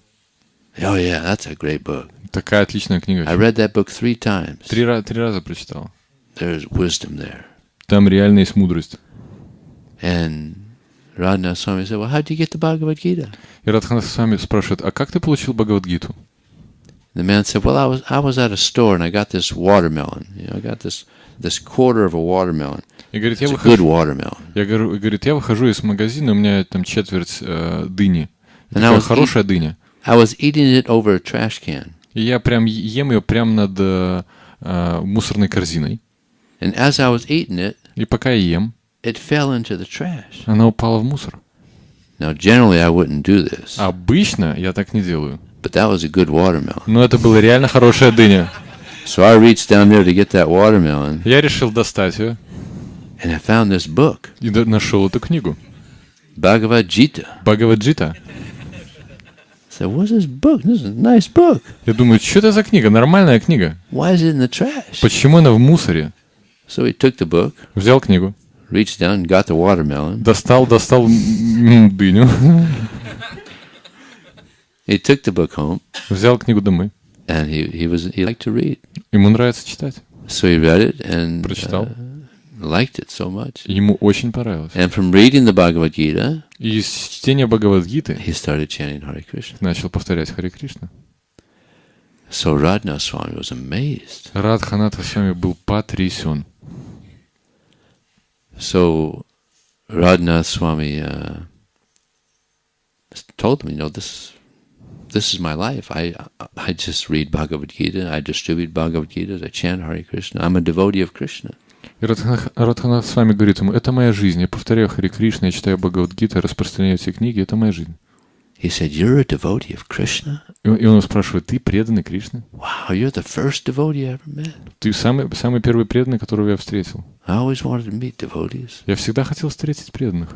Oh yeah, that's a great book. Такая отличная книга. I read that book 3 times. Три раза прочитал. There's wisdom there. Там реально есть мудрость. And Radhanath Swami said, well, how did you get the Bhagavad Gita? И Радханатха с вами спрашивает, а как ты получил Бхагавад-гиту? The man said, well, I was at a store and I got this watermelon. I got this quarter of a watermelon. И говорит, It's a good watermelon. я выхожу из магазина, у меня там четверть дыни. And Такая хорошая дыня. I was eating it over a trash can. И я прям ем ее прямо над мусорной корзиной. And as I was eating it, И пока я ем, it fell into the trash. она упала в мусор. Now, generally, I wouldn't do this, Обычно я так не делаю. but that was a good watermelon. Но это была реально хорошая дыня. So I reached down there to get that watermelon, Я решил достать ее and I found this book, и нашел эту книгу. Bhagavad Gita. Бхагавад-гита. I said, what's this book? This is a nice book. Я думаю, что это за книга? Нормальная книга. Why is it in the trash? Почему она в мусоре? So he took the book, Взял книгу, reached down, got the watermelon. достал дыню, He took the book home, взял книгу домой. and he liked to read. Ему нравится читать. So he read it and Прочитал. liked it so much. Ему очень понравилось. And from reading the Bhagavad Gita, И с чтения Бхагавад-гиты he started chanting Hare Krishna. начал повторять Харе Кришна. So Radhanath Swami was amazed. Радханатха с вами был потрясен. So Radhanath Swami told him, this is my life. I just read Bhagavad Gita. I distribute Bhagavad Gita. I chant Hare Krishna. I'm a devotee of Krishna. И Радханат с вами говорит ему: это моя жизнь. Я повторяю Харе Кришна, я читаю Бхагавад-гиту, распространяю эти книги, это моя жизнь. He said, "You're a devotee of Krishna?" И он его спрашивает: ты преданный Кришне? Wow, you're the first devotee I ever met. Ты самый первый преданный, которого я встретил. I always wanted to meet devotees. Я всегда хотел встретить преданных.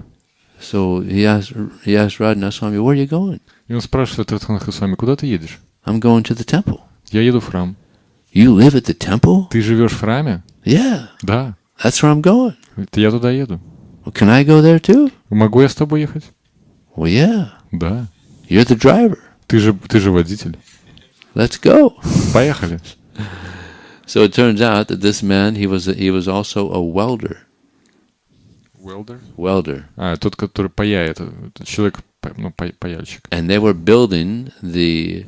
So he asked Radhanath Swami, "Where are you going?" И он спрашивает Радханаха с вами: куда ты едешь? I'm going to the temple. Я еду в храм. You live at the temple? Ты живешь в храме? Yeah. Да. That's where I'm going. Я туда еду. Well, can I go there too? Могу я с тобой ехать? Well, yeah. Да. You're the driver. Ты же водитель. Let's go. Поехали. So it turns out that this man, he was also a welder. Welder. Тот, который паяет, человек, паяльщик. And they were building the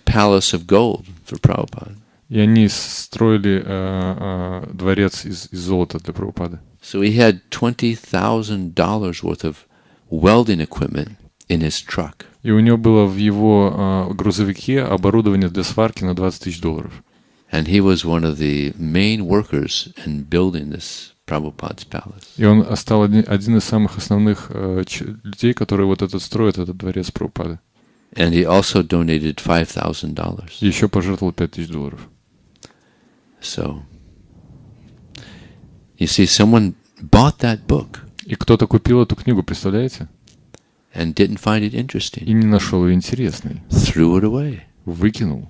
palace of gold for Prabhupada. И они строили дворец из золота для Прабхупады. So he had $20,000 worth of welding equipment in his truck. И у него было в его грузовике оборудование для сварки на $20,000. And he was one of the main workers in building this Prabhupada's palace. И он стал один из самых основных людей, которые вот строят этот дворец Прабхупады. And he also donated $5,000. И еще пожертвовал $5,000. So, you see, someone bought that book. И кто-то купил эту книгу, представляете? And didn't find it interesting. И не нашел ее интересной. Threw it away. Выкинул.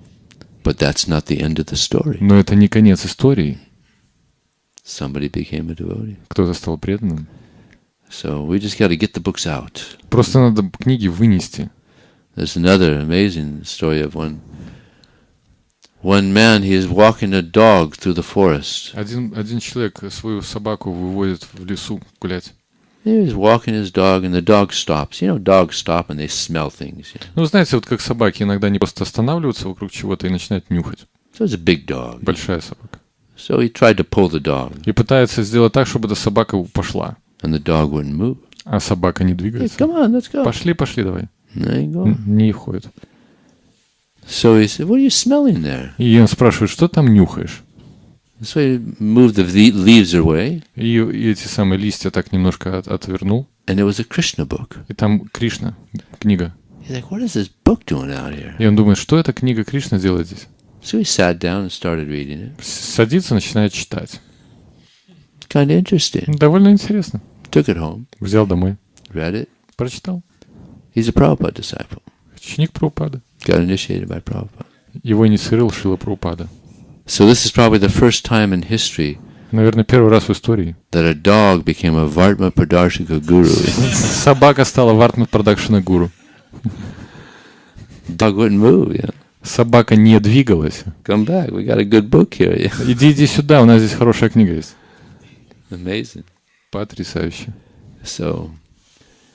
But that's not the end of the story. Но это не конец истории. Somebody became a devotee. Кто-то стал преданным. So we just got to get the books out. Просто надо книги вынести. There's another amazing story of one man. He is walking a dog through the forest. Один человек свою собаку выводит в лесу гулять. He was walking his dog, and the dog stops. You know, dogs stop and they smell things. You know? Ну, знаете, вот как собаки иногда не просто останавливаются вокруг чего-то и начинают нюхать. So it's a big dog. Большая собака. So he tried to pull the dog. И пытается сделать так, чтобы эта собака пошла. And the dog wouldn't move. А собака не Hey, двигается. come on, let's go. Пошли, давай. There you go. Не ходит. So he said, "What are you smelling there?" И он спрашивает: что там нюхаешь? So he moved the leaves away. И эти самые листья так немножко отвернул. And it was a Krishna book. И там Кришна, книга. He's like, "What is this book doing out here?" И он думает, что эта книга Кришна делает здесь? So he sat down and started reading it. Садится, начинает читать. Kind of interesting. Довольно интересно. Took it home, Взял домой, read it. прочитал. He's a Prabhupada disciple. Ученик Прабхупады. Got initiated by Prabhupada. Его инициировал Шрила Прабхупада. So this is probably the first time in history Наверное, первый раз в истории. that a dog became a Vartma Pradarshika guru. Собака стала Вартмат Продакшина гуру. Dog wouldn't move, you know. Собака не двигалась. Come back, we got a good book here. Yeah. Иди сюда, у нас здесь хорошая книга есть. Amazing. Потрясающе. So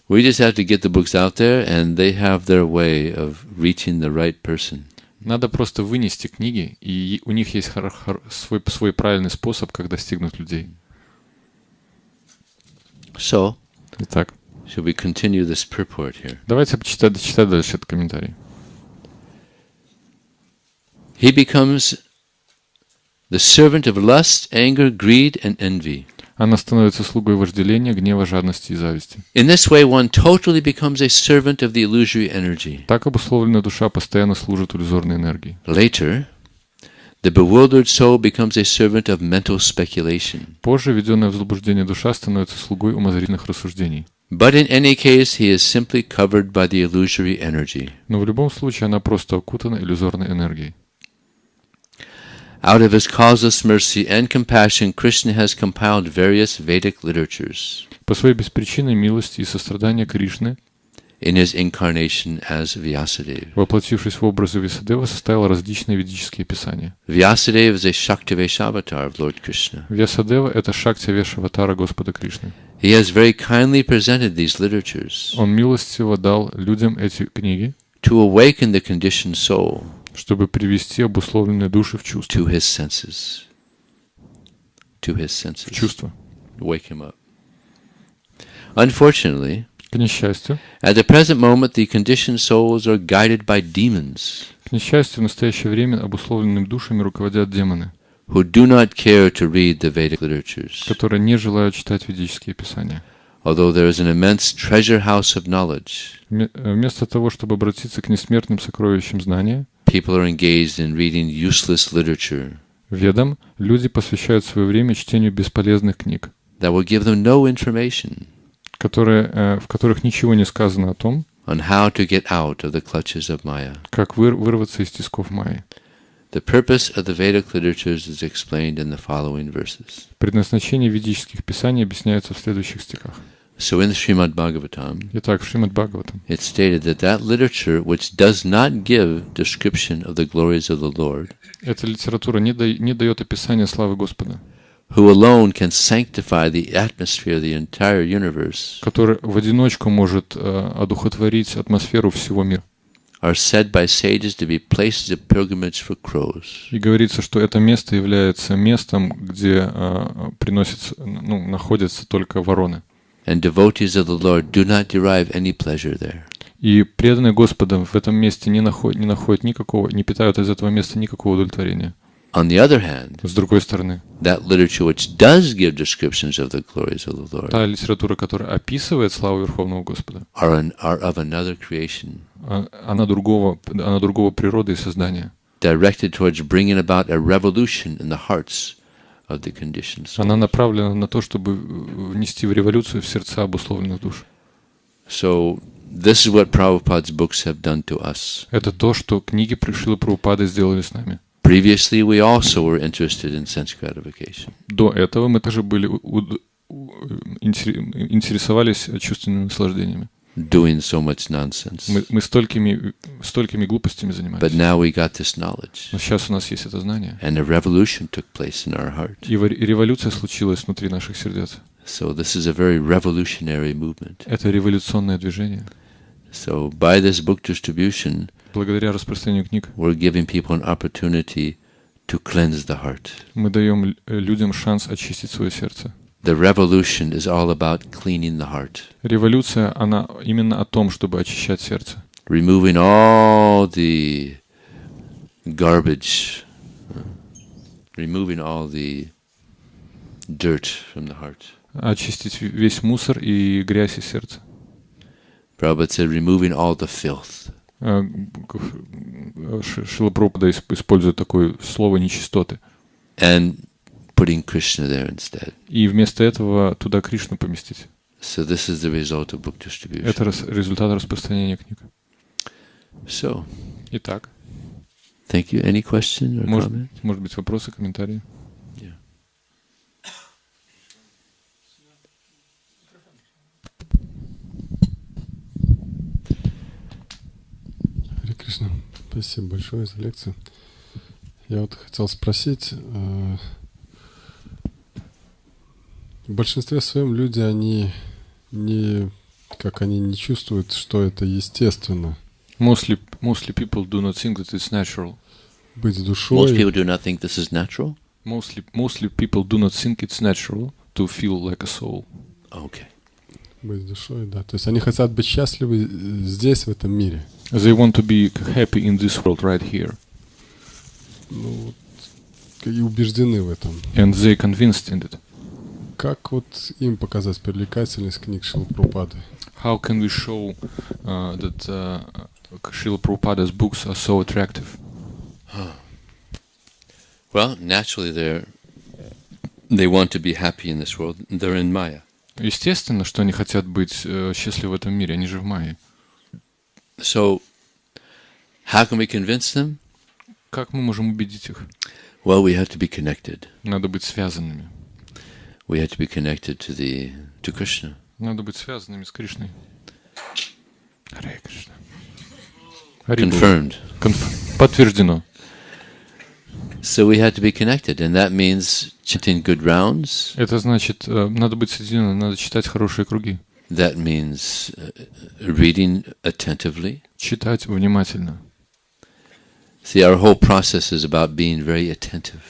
we just have to get the books out there, and they have their way of reaching the right person. Надо просто вынести книги, и у них есть свой правильный способ, как достигнуть людей. So, Итак, should we continue this purport here? давайте дочитать дальше этот комментарий. He becomes the servant of lust, anger, greed, and envy. Она становится слугой вожделения, гнева, жадности и зависти. In this way, one totally becomes a servant of the illusory energy. Так обусловленная душа постоянно служит иллюзорной энергии. Later, the bewildered soul becomes a servant of mental speculation. Позже введенная в заблуждение душа становится слугой умозрительных рассуждений. But in any case, he is simply covered by the illusory energy. Но в любом случае она просто окутана иллюзорной энергией. Out of his causeless mercy and compassion, Krishna has compiled various Vedic literatures По своей беспричинной милости и сострадания Кришны, in his incarnation as Vyasadeva. воплотившись в образе Вьясадева, составил различные ведические писания. Vyasadeva is a Shaktivesha avatar of Lord Krishna. Вьясадева — это Шактивеша-аватара Господа Кришны. He has very kindly presented these literatures Он милостиво дал людям эти книги, to awaken the conditioned soul чтобы привести обусловленные души в чувство. to his senses. To his senses. В чувство. Wake him up. Unfortunately, К несчастью, at the present moment, the conditioned souls are guided by demons в настоящее время обусловленными душами руководят демоны, who do not care to read the Vedic literatures, которые не желают читать ведические писания. although there is an immense treasure house of knowledge. Вместо того, чтобы обратиться к несмертным сокровищам знания, People are engaged in reading useless literature ведам, люди посвящают свое время чтению бесполезных книг, that will give them no information в которых ничего не сказано о том, on how to get out of the clutches of Maya. как вырваться из тисков Майи. The purpose of the Vedic literatures is explained in the following verses. Предназначение ведических писаний объясняется в следующих стихах. So in the Srimad Bhagavatam, Итак, в Шримад Бхагаватам it's stated that literature which does not give description of the glories of the Lord, эта литература не дает описания славы Господа, who alone can sanctify the atmosphere of the entire universe, который в одиночку может одухотворить атмосферу всего мира. are said by sages to be places of pilgrimage for crows. И говорится, что это место является местом, где находятся только вороны. And devotees of the Lord do not derive any pleasure there. И преданные Господа в этом месте не находят никакого, не питают из этого места никакого удовлетворения. On the other hand, С другой стороны, that literature which does give descriptions of the glories of the Lord та литература, которая описывает славу Верховного Господа, are of another creation, она другого природы и создания. directed towards bringing about a revolution in the hearts of the conditioned soul. Она направлена на то, чтобы внести в революцию в сердца обусловленных душ. So this is what Prabhupada's books have done to us. Это то, что книги Шрилы Прабхупады сделали с нами. Previously, we also were interested in sense gratification. До этого мы тоже интересовались чувственными наслаждениями. Doing so much nonsense. Мы столькими глупостями занимались. But now we got this knowledge. Но сейчас у нас есть это знание. And a revolution took place in our heart. И революция случилась внутри наших сердец. So this is a very revolutionary movement. Это революционное движение. So by this book distribution, благодаря распространению книг, we're giving people an opportunity to cleanse the heart. Мы даем людям шанс очистить свое сердце. The revolution is all about cleaning the heart. Революция, она именно о том, чтобы очищать сердце. Removing all the garbage, removing all the dirt from the heart. Очистить весь мусор и грязь из сердца. Prabhupada said, removing all the filth. Шрила Прабхупада использует такое слово нечистоты. And putting Krishna there instead. И вместо этого туда Кришну поместить. So this is the result of book distribution. Это результат распространения книг. So, Итак, thank you. Any question or comment? Может быть, вопросы, комментарии? Yeah. Харе Кришна, спасибо большое за лекцию. Я вот хотел спросить, в большинстве своем люди, они не чувствуют, что это естественно. Mostly people do not think that it's natural. Быть душой. Most people do not think this is natural? Mostly people do not think it's natural to feel like a soul. Okay. Быть душой, да. То есть они хотят быть счастливы здесь, в этом мире. They want to be happy in this world right here. Ну, и убеждены в этом. And they convinced in it. Как вот им показать привлекательность книг Шрилы Прабхупады? How can we show that Srila Prabhupada's books are so attractive? Well, naturally they want to be happy in this world. They're in Maya. Естественно, что они хотят быть счастливы в этом мире, они же в Майе. So, how can we convince them? Как мы можем убедить их? Well, we have to be connected. Надо быть связанными. We have to be connected to Krishna. Надо быть связанными с Кришной. Харе Кришна. Confirmed. Подтверждено. So we have to be connected, and that means chanting good rounds. Это значит, надо быть соединенным, надо читать хорошие круги. That means reading attentively. Читать внимательно. See, our whole process is about being very attentive.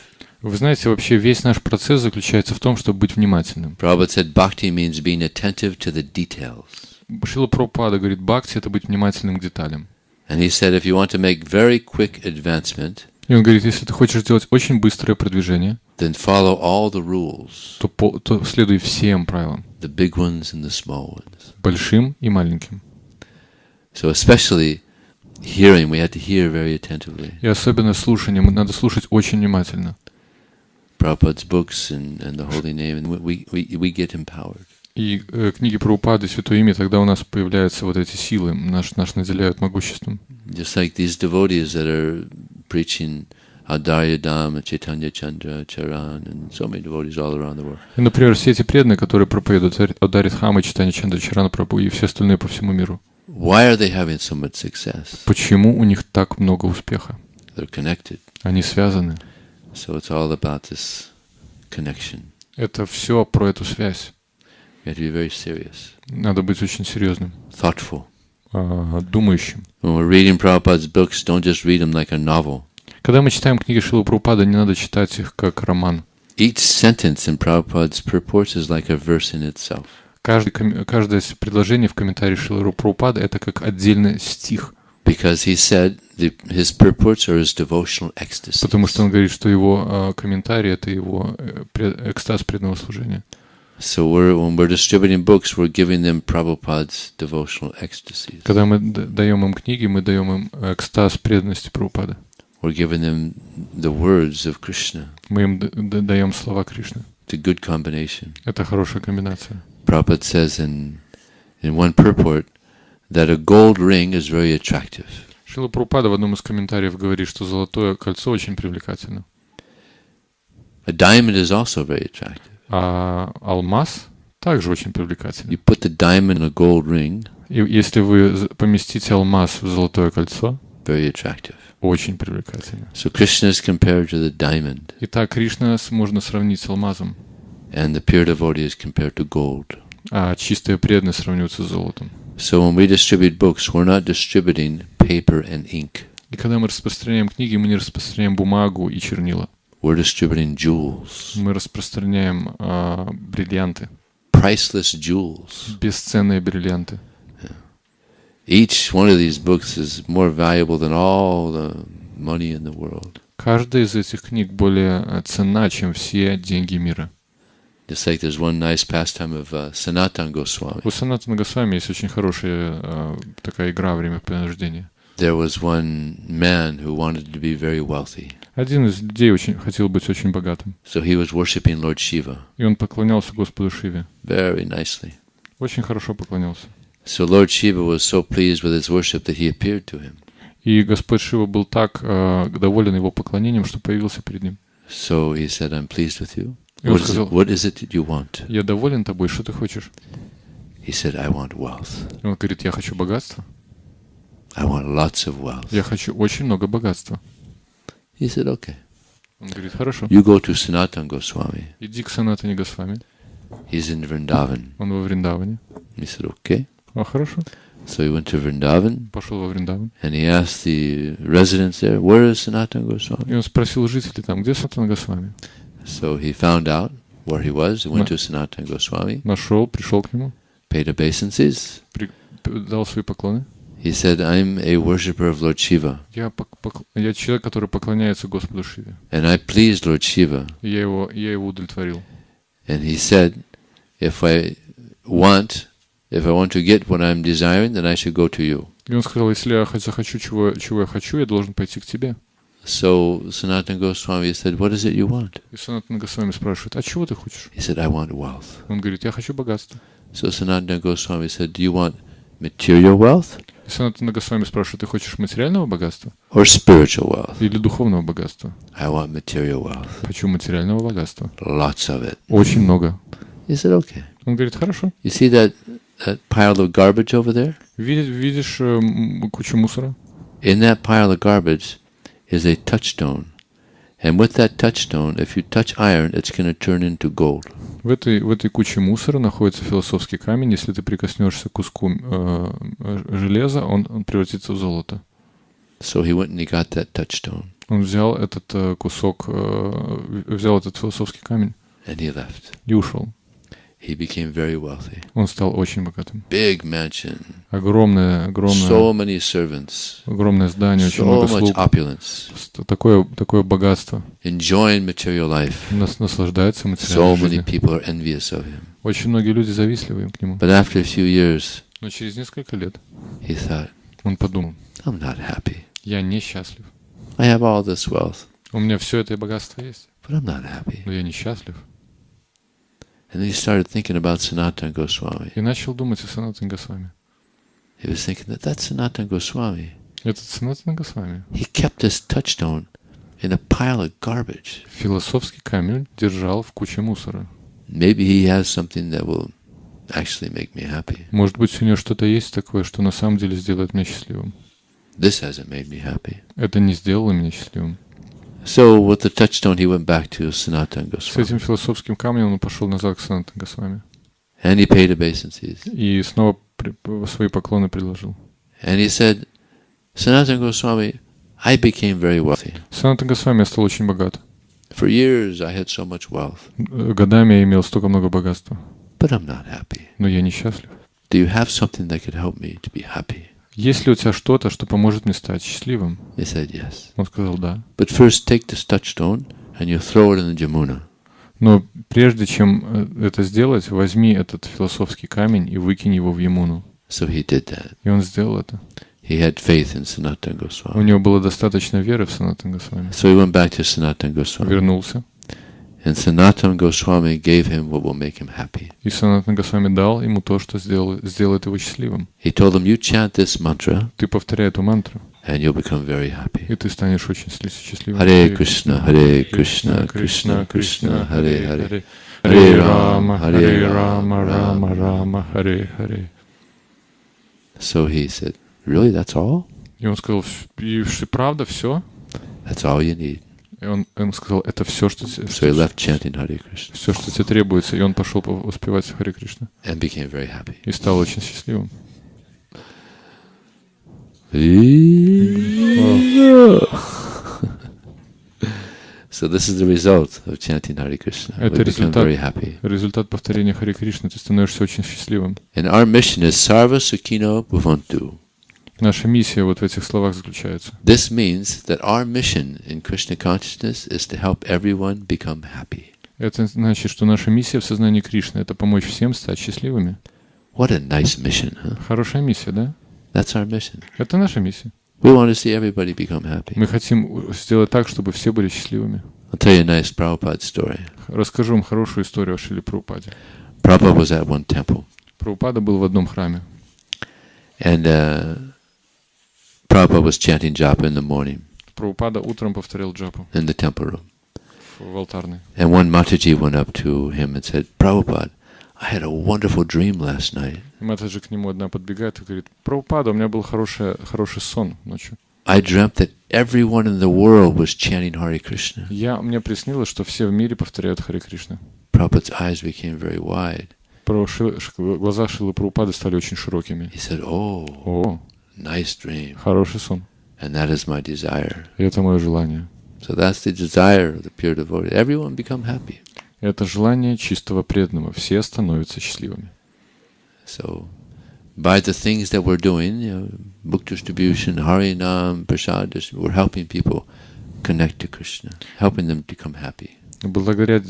Вы знаете, вообще весь наш процесс заключается в том, чтобы быть внимательным. Prabhupada said bhakti means being attentive to the details. Шрила Прабхупада говорит, бхакти — это быть внимательным к деталям. And he said if you want to make very quick advancement, И он говорит, если ты хочешь сделать очень быстрое продвижение, then follow all the rules, то следуй всем правилам, the big ones and the small ones. большим и маленьким. So especially hearing, we have to hear very attentively. И особенно слушание, надо слушать очень внимательно. Prabhupada's books and the holy name, and we get empowered. И книги Прабхупады, Святое Имя, тогда у нас появляются вот эти силы, нас наделяют могуществом. Just like these devotees that are preaching Adarya Dham, Chaitanya Chandra, Charan, and so many devotees all around the world. И, например, все эти преданные, которые проповедуют Адарья Дхаммы, Чайтанья Чандра, Чарана Прабху и все остальные по всему миру. Why are they having so much success? Почему у них так много успеха? They're connected. Они связаны. So it's all about this connection. Это все про эту связь. You have to be very serious, Надо быть очень серьезным, thoughtful. думающим. When we're reading Prabhupada's books, don't just read them like a novel. Когда мы читаем книги Шрилы Прабхупады, не надо читать их как роман. Each sentence in Prabhupada's purports is like a verse in itself. Каждое предложение в комментарии Шрилы Прабхупады — это как отдельный стих. Because he said his purports are his devotional ecstasy. Потому что он говорит, что его комментарий — это его экстаз преданного служения. So when we're distributing books, we're giving them Prabhupada's devotional ecstasies. Когда мы даем им книги, мы даем им экстаз преданности Прабхупады. We're giving them the words of Krishna. Мы им даем слова Кришны. It's a good combination. Это хорошая комбинация. Prabhupada says in one purport that a gold ring is very attractive. Шрила Прабхупада в одном из комментариев говорит, что золотое кольцо очень привлекательно. A diamond is also very attractive. А алмаз также очень привлекательный. You put the diamond in a gold ring, И если вы поместите алмаз в золотое кольцо, very attractive. очень привлекательно. So Krishna is compared to the diamond, Итак, Кришна можно сравнить с алмазом, and the pure devotee is compared to gold. а чистая преданность сравнивается с золотом. So when we distribute books, we're not distributing paper and ink. И когда мы распространяем книги, мы не распространяем бумагу и чернила. We're distributing jewels, Мы распространяем бриллианты, priceless jewels. бесценные бриллианты. Each one of these books is more valuable than all the money in the world. Каждая из этих книг более ценна, чем все деньги мира. Just like there's one nice pastime of Sanatana Goswami. У Санатана Госвами есть очень хорошая такая игра времяпрепровождения. There was one man who wanted to be very wealthy. Один из людей хотел быть очень богатым. So he was worshiping Lord Shiva И он поклонялся Господу Шиве. very nicely. Очень хорошо поклонялся. So Lord Shiva was so pleased with his worship that he appeared to him. И Господь Шива был так доволен его поклонением, что появился перед ним. So he said, I'm pleased with you. И он сказал, What is it that you want? я доволен тобой, что ты хочешь? He said, I want wealth. И он говорит, я хочу богатства. I want lots of wealth. Я хочу очень много богатства. He said, okay. Он говорит, хорошо. You go to Sanatana Goswami. Иди к Санатане Госвами. He's in Vrindavan. Он во Вриндаване. He said, okay. Хорошо. So he went to Vrindavan Пошел во Вриндаван. and he asked the residents there, where is Sanatana Goswami? И он спросил жителей там, где Санатана Госвами? So he found out where he was. He went to Sanatana Goswami, Нашел, пришел к нему, paid obeisances. дал свои поклоны. He said, I'm a worshipper of Lord Shiva, Я человек, который поклоняется Господу Шиве. and I pleased Lord Shiva. И я его удовлетворил. And he said, if I want to get what I'm desiring, then I should go to you. И он сказал, если я захочу, чего я хочу, я должен пойти к тебе. So Sanatana Goswami said, what is it you want? И Санатана Госвами спрашивает, а чего ты хочешь? He said, I want wealth. Он говорит, я хочу богатства. So Sanatana Goswami said, do you want material wealth И Санатана Госвами спрашивает, ты хочешь материального богатства or spiritual wealth? или духовного богатства? I want material wealth. Хочу материального богатства. Lots of it. Очень много. He said, okay. Он говорит, хорошо. You see that pile of garbage over there? Видишь кучу мусора? In that pile of garbage is a touchstone. And with that touchstone, if you touch iron, it's going to turn into gold. В этой куче мусора находится философский камень. Если ты прикоснешься к куску железа, он превратится в золото. So he went and he got that touchstone. Он взял этот кусок, взял этот философский камень And he left. и ушел. he became very wealthy. Он стал очень богатым. Big mansion. Огромное So many servants. здание, очень So много much слуг. opulence. Такое богатство. Enjoying material life. Наслаждается So материальной many жизнью. people are envious of him. Очень многие люди завистливы к нему. But after a few years, Но через несколько лет he thought, он подумал: I'm not happy. я несчастлив. I have all this wealth, У меня все это богатство есть, but I'm not happy. но я несчастлив. And then he started thinking about Sanatana Goswami. И начал думать о Санатане Госвами. He was thinking that Sanatana Goswami, Этот Санатана Госвами he kept this touchstone in a pile of garbage. философский камень держал в куче мусора. Maybe he has something that will actually make me happy. Может быть, у него что-то есть такое, что на самом деле сделает меня счастливым. This hasn't made me happy. Это не сделало меня счастливым. So with the touchstone, he went back to Sanatana С Goswami. этим философским камнем он пошел назад к Санатане Госвами. And he paid obeisances. И снова свои поклоны предложил. And he said, Sanatana Goswami, I became very wealthy. Санатана Госвами, я стал очень богат. For years I had so much wealth, Годами я имел столько много богатства. but I'm not happy. Но я несчастлив. Do you have something that could help me to be happy? Есть ли у тебя что-то, что поможет мне стать счастливым? They said yes. Он сказал да. But first take this touchstone and you throw it in the Jamuna. Но прежде чем это сделать, возьми этот философский камень и выкинь его в Ямуну. So he did that. И он сделал это. He had faith in Sanatana У Goswami. него было достаточно веры в Санатана Госвами. So he went back to Sanatana Goswami. Вернулся. And Sanatana Goswami gave him what will make him happy. И Санатана Госвами дал ему то, что сделает его счастливым. He told him, you chant this mantra Ты повторяй эту мантру, and you'll become very happy. и ты станешь очень счастливым. Hare Krishna, Hare Krishna, Krishna Krishna, Hare Hare. Харе Рама, Харе Рама, Рама Рама, Харе Харе. So he said, really, that's all? И он сказал: и правда, все? That's all you need. И он сказал: это все, что So he left chanting Hare Krishna все, что тебе требуется. И он пошел воспевать Харе Кришна. and became very happy. И стал очень счастливым. So this is the result of chanting Hare Krishna. We Это become very happy. результат повторения Харе Кришны. Ты становишься очень счастливым. And our mission is Sarva Sukhino Bhavantu. Наша миссия вот в этих словах заключается. This means that our mission in Krishna consciousness is to help everyone become happy. Это значит, что наша миссия в сознании Кришны — это помочь всем стать счастливыми. What a nice mission, huh? Хорошая миссия, да? That's our mission. Это наша миссия. We want to see everybody become happy. Мы хотим сделать так, чтобы все были счастливыми. I'll tell you a nice Prabhupada story. Расскажу вам хорошую историю о Шриле Прабхупаде. Prabhupada was at one temple. Прабхупада был в одном храме. And Prabhupada was chanting japa in the morning Прабхупада утром повторял джапу in the temple room. в алтарной. And one Mataji went up to him and said, Prabhupada, I had a wonderful dream last night. И Матаджи к нему одна подбегает и говорит: Прабхупада, у меня был хороший сон ночью. I dreamt that everyone in the world was chanting Hare Krishna. Мне приснилось, что все в мире повторяют Харе Кришна. Prabhupada's eyes became very wide. Глаза Шрилы Прабхупады стали очень широкими. He said, oh, О, nice dream. хороший сон. And that is my desire. И это мое желание. So that's the desire of the pure devotee. Everyone become happy. Это желание чистого преданного. Все становятся счастливыми. So by the things that we're doing, book distribution, Harinam, Prasad, we're helping people connect to Krishna, helping them become happy. Благодаря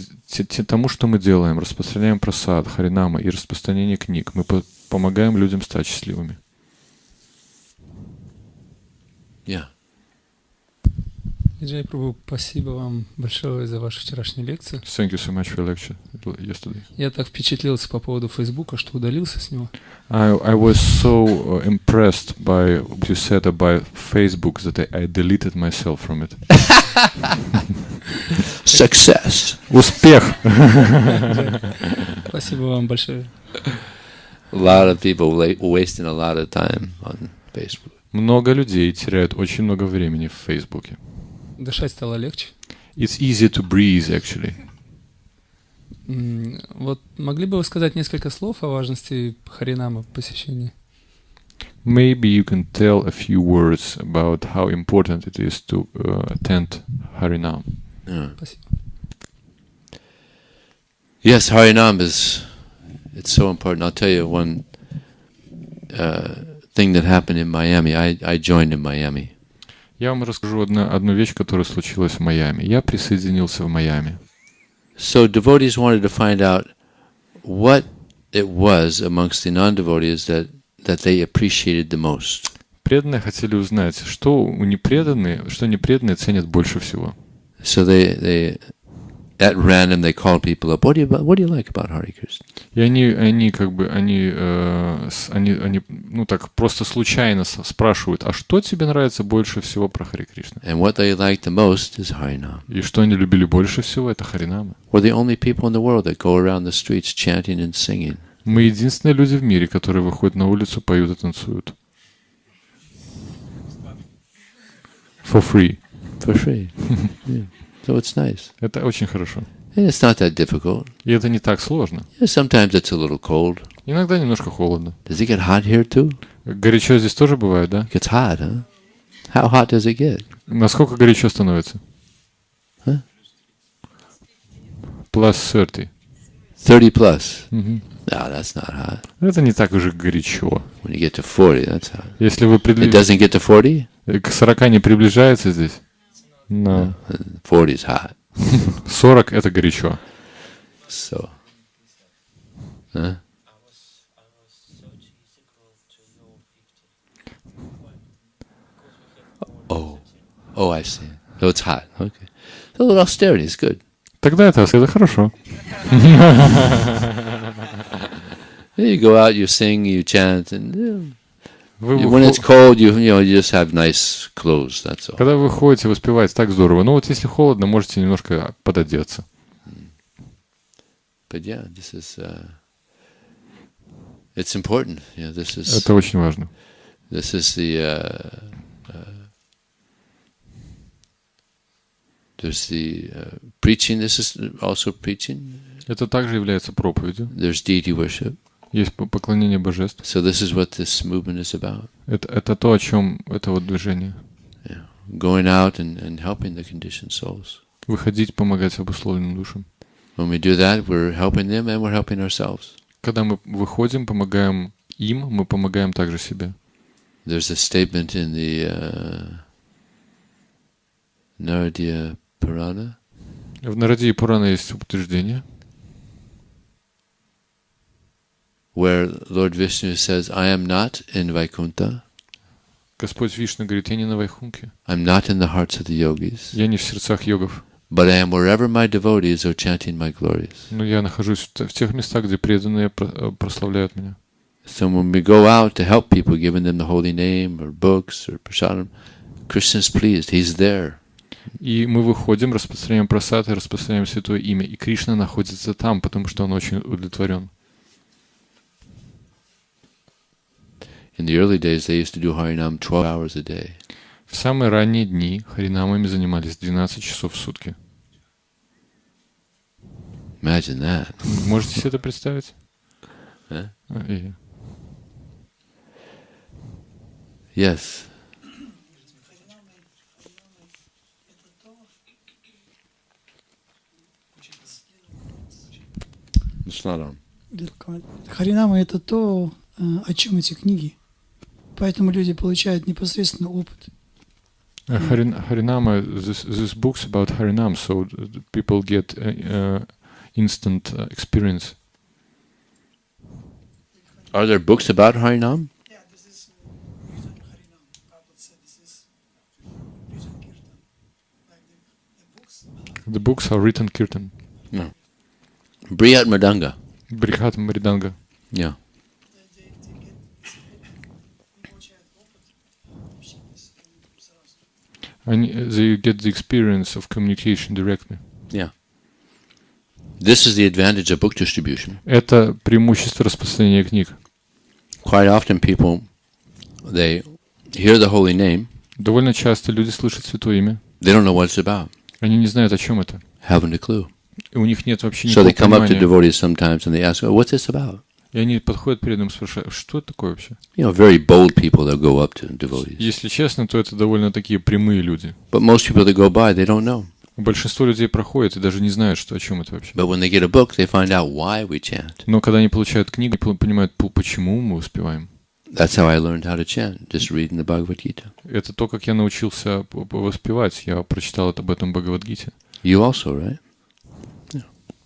тому, что мы делаем, распространяем прасад, харинама и распространение книг, мы помогаем людям стать счастливыми. Yeah. Виджай Прабху, спасибо вам большое за вашу вчерашнюю лекцию. Thank you so much for your lecture yesterday. Я так впечатлился по поводу Фейсбука, что удалился с него. I was so impressed by what you said about Facebook that I deleted myself from it. Success. Успех! Спасибо вам большое. A lot of people wasting a lot of time on Facebook. Много людей теряют очень много времени в Фейсбуке. Дышать стало легче. It's easy to breathe, actually. Вот могли бы вы сказать несколько слов о важности Харинама посещения? Maybe you can tell a few words about how important it is to attend Harinam. Yeah. Спасибо. Yes, Harinam is it's so important. I'll tell you one thing that happened in Miami. I joined in Miami. Я вам расскажу одну вещь, которая случилась в Майами. Я присоединился в Майами. So devotees wanted to find out what it was amongst the non-devotees that they appreciated the most. Преданные хотели узнать, что непреданные ценят больше всего. So they at random they called people up. What do you like about Hare Krishna? И они ну так просто случайно спрашивают, а что тебе нравится больше всего про Харе Кришна? And what they liked the most is Harinam. И что они любили больше всего, это Харинама. We're the only people in the world that go around the streets chanting and singing. Мы единственные люди в мире, которые выходят на улицу, поют и танцуют. For free. For free. Yeah. So it's nice. Это очень хорошо. And it's not that difficult. И это не так сложно. Yeah, sometimes it's a little cold. Иногда немножко холодно. Does it get hot here too? Горячо здесь тоже бывает, да? It gets hot, huh? How hot does it get? Насколько горячо становится? Huh? Plus 30. 30 plus. Мгм. No, that's not hot. Это не так уже горячо. When you get to 40, that's hot. Если вы It doesn't get to 40? к 40 не приближается здесь, но 40 is hot. 40 это горячо. So, huh? Oh, I see. So it's hot. Okay. So a little austerity is good. Тогда это хорошо. You go out, you sing, you chant, and Вы when it's cold, you just have nice clothes. That's all. Когда вы ходите, вы спеваете, так здорово. Но вот если холодно, можете немножко пододеться. But yeah, this is it's important. Yeah, this is. Это очень важно. This is the there's the preaching. This is also preaching. Это также является проповедью. There's deity worship. Есть поклонение божеств. So this is what this movement is about. Это то, о чем это вот движение. Yeah. Going out and helping the conditioned souls. Выходить, помогать обусловленным душам. When we do that, we're helping them and we're helping ourselves. Когда мы выходим, помогаем им, мы помогаем также себе. There's a statement in the Naradiya Purana. В Нарадии Пурана есть утверждение, where Lord Vishnu says, I am not in Vaikuntha. Господь Вишну говорит, я не на Вайхунке. I'm not in the hearts of the yogis. Я не в сердцах йогов. But I am wherever my devotees are chanting my glories. Но я нахожусь в тех местах, где преданные прославляют меня. So when we go out to help people, giving them the holy name or books or prasadam, Krishna's pleased. He's there. И мы выходим, распространяем прасад и распространяем святое имя. И Кришна находится там, потому что он очень удовлетворен. In the early days, they used to do Harinam 12 hours a day. В самые ранние дни харинамами занимались 12 часов в сутки. Imagine that. Можете себе это представить? Huh? Yes. Харинама — это то, о чем эти книги. Поэтому люди получают непосредственно опыт. Harinama, this book's about Harinam, so people get instant experience. Are there books about Harinam? Yeah, this is written Harinam. Prabhupada said this is written kirtan. Like the books. The books are written kirtan. No. Brihat Mridanga. Брихат Мриданга. Yeah. They get the experience of communication directly. Yeah. This is the advantage of book distribution. Это преимущество распространения книг. Quite often people, they hear the holy name. Довольно часто люди слышат святое имя. They don't know what it's about. Они не знают, о чем это. Haven't a clue. И у них нет вообще So никакого they come up to понимания. devotees sometimes and they ask, oh, what's this about? И они подходят перед ним и спрашивают, что это такое вообще? You know, very bold people that go up to devotees. Если честно, то это довольно такие прямые люди. But most people that go by, they don't know. Большинство людей проходят и даже не знают, что о чем это вообще. But when they get a book, they find out why we chant. Но когда они получают книгу, понимают, почему мы успеваем. That's how I learned how to chant, just reading the Bhagavad Gita. Это то, как я научился воспевать. Я прочитал об этом в Бхагавад-гите. You also, right?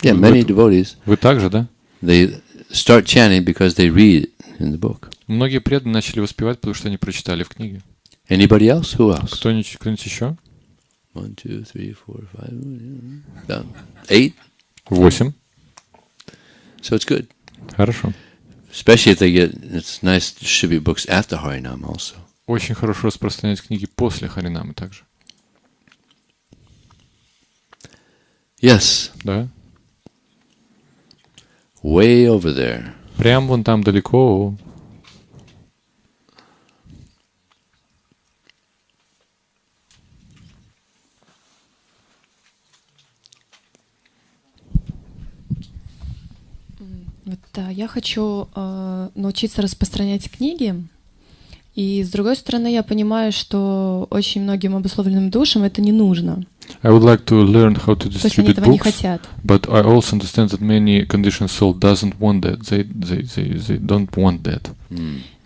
Yeah, many devotees. Вы также, да? They start chanting because they read in the book. Многие преданные начали воспевать, потому что они прочитали в книге. Anybody else? Who else? Кто-нибудь еще? 1, 2, 3, 4, 5, 8. 8. So it's good. Хорошо. Especially if they get, it's nice to distribute books after Harinam also. Очень хорошо распространять книги после Харинамы также. Yes. Да? Way over there. Прям вон там далеко. Вот, да, я хочу научиться распространять книги, и с другой стороны я понимаю, что очень многим обусловленным душам это не нужно. I would like to learn how to То есть они distribute этого не books, хотят. but I also understand that many conditioned soul doesn't want that. They don't want that.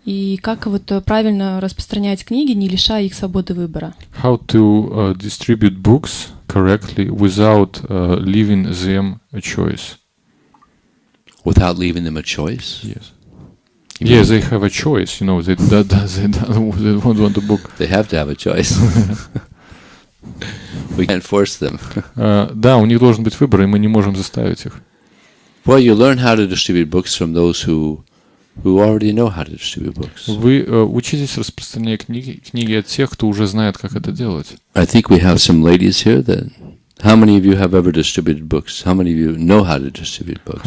И как вот правильно распространять книги, не лишая их свободы выбора? How to distribute books correctly without leaving them a choice. Without leaving them a choice? Yes. Yeah, they have a choice, you know, they don't want a book. They have to have a choice. We can't force them. Да, у них должен быть выбор, и мы не можем заставить их. Well, you learn how to distribute books from those who already know how to distribute books. Вы учитесь распространять книги от тех, кто уже знает, как это делать. I think we have some ladies here that. How many of you have ever distributed books? How many of you know how to distribute books?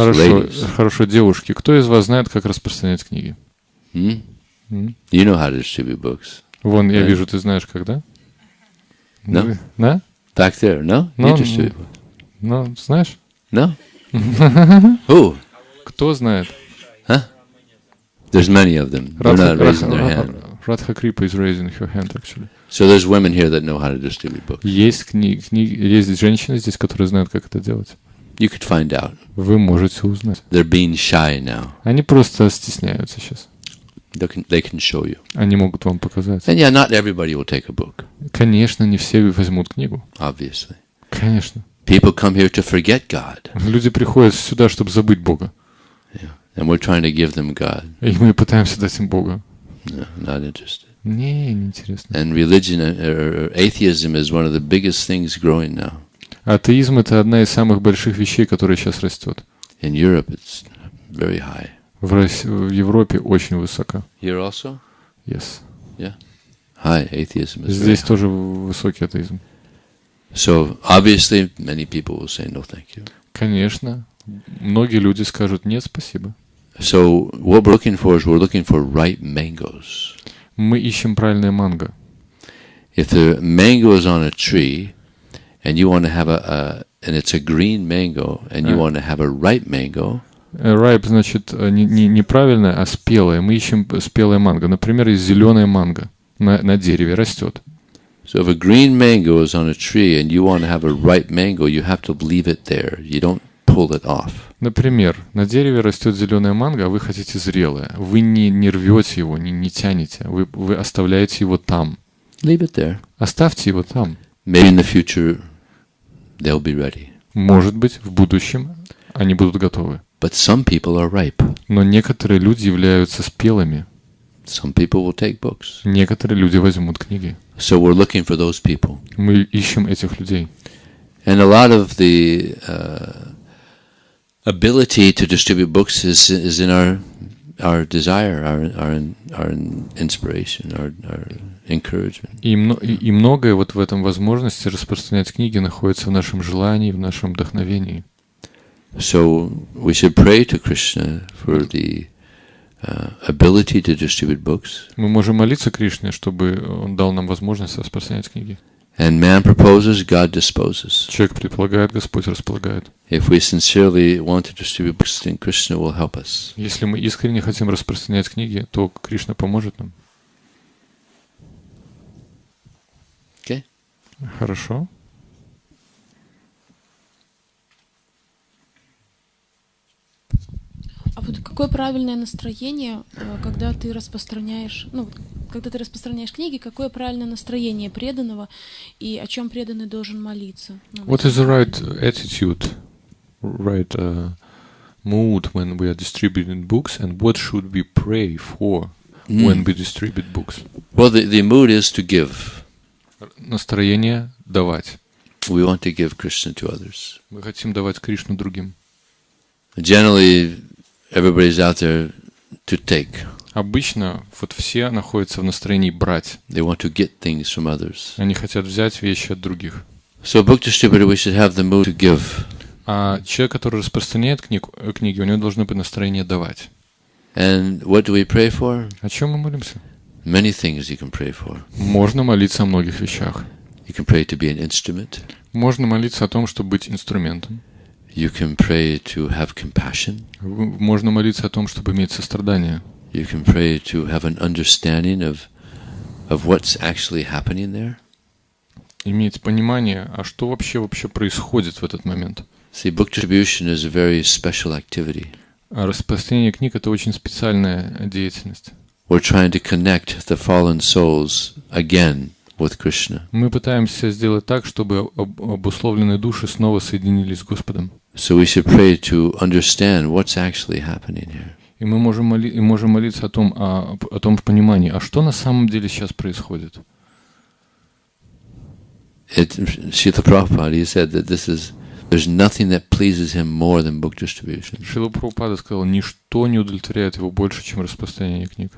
Хорошо, девушки. Кто из вас знает, как распространять книги? You know how to distribute books. Вон, я вижу, ты знаешь, как, да? No? Да? Back there, no? You distribute books. Ну, знаешь? No? Who? Кто знает? Huh? There's many of them. They're not raising their hand. Радха Крипа is raising her hand, actually. So there's women here that know how to distribute books. Есть есть женщины здесь, которые знают, как это делать. You could find out. Вы можете узнать. They're being shy now. Они просто стесняются сейчас. They can show you. Они могут вам показать. And yeah, not everybody will take a book. Конечно, не все возьмут книгу. Obviously. Конечно. People come here to forget God. Люди приходят сюда, чтобы забыть Бога. Yeah. And we're trying to give them God. И мы пытаемся дать им Бога. No, not interested. Не интересно. And religion or atheism is one of the biggest things growing now. Атеизм — это одна из самых больших вещей, которая сейчас растет. In Europe, it's very high. В Европе очень высоко. Here also? Yes. Yeah. High atheism is Здесь very тоже высокий атеизм. high. So obviously, many people will say no, thank you. Конечно. Многие люди скажут нет, спасибо. So what we're looking for is we're looking for ripe mangoes. Мы ищем правильное манго. If the mango is on a tree, and you want to have and it's a green mango, and you want to have a ripe mango. Ripe значит неправильное, а спелое. Мы ищем спелое манго. Например, есть зеленое манго на дереве растет. So if a green mango is on a tree and you want to have a ripe mango, you have to leave it there. You don't pull it off. Например, на дереве растет зеленое манго, а вы хотите зрелое. Вы не рвете его, не тянете. Вы оставляете его там. Leave it there. Оставьте его там. Maybe in the future they'll be ready. Может быть, в будущем они будут готовы. But some people are ripe. Но некоторые люди являются спелыми. Some people will take books. Некоторые люди возьмут книги. So we're looking for those people. Мы ищем этих людей. And a lot of the ability to distribute books is in our desire, our inspiration, our encouragement. И многое вот в этом возможности распространять книги находится в нашем желании, в нашем вдохновении. So we should pray to Krishna for the ability to distribute books. Мы можем молиться Кришне, чтобы он дал нам возможность распространять книги. And man proposes, God disposes. Человек предполагает, Господь располагает. If we sincerely want to distribute books, then Krishna will help us. Если мы искренне хотим распространять книги, то Кришна поможет нам. Okay? Хорошо. какое правильное настроение, когда ты распространяешь, когда ты распространяешь книги, какое правильное настроение преданного и о чем преданный должен молиться? What is the right attitude, right mood when we are distributing books, and what should we pray for when we distribute books? Well, the mood is to give. Настроение давать. We want to give Krishna to others. Мы хотим давать Кришну другим. Generally, everybody's out there to take. Обычно вот все находятся в настроении брать. They want to get things from others. Они хотят взять вещи от других. So, book distributor, we should have the mood to give. А человек, который распространяет книги, у него должно быть настроение давать. And what do we pray for? О чем мы молимся? Many things you can pray for. Можно молиться о многих вещах. You can pray to be an instrument. Можно молиться о том, чтобы быть инструментом. You can pray to have compassion. Можно молиться о том, чтобы иметь сострадание. You can pray to have an understanding of what's actually happening there. Иметь понимание, а что вообще происходит в этот момент. See, book distribution is a very special activity. А распространение книг — это очень специальная деятельность. We're trying to connect the fallen souls again with Krishna. Мы пытаемся сделать так, чтобы обусловленные души снова соединились с Господом. So we should pray to understand what's actually happening here. И мы можем молиться о том понимании, а что на самом деле сейчас происходит. Шрила Прабхупада, he said that there's nothing that pleases him more than book distribution. Шрила Прабхупада сказал, ничто не удовлетворяет его больше, чем распространение книг.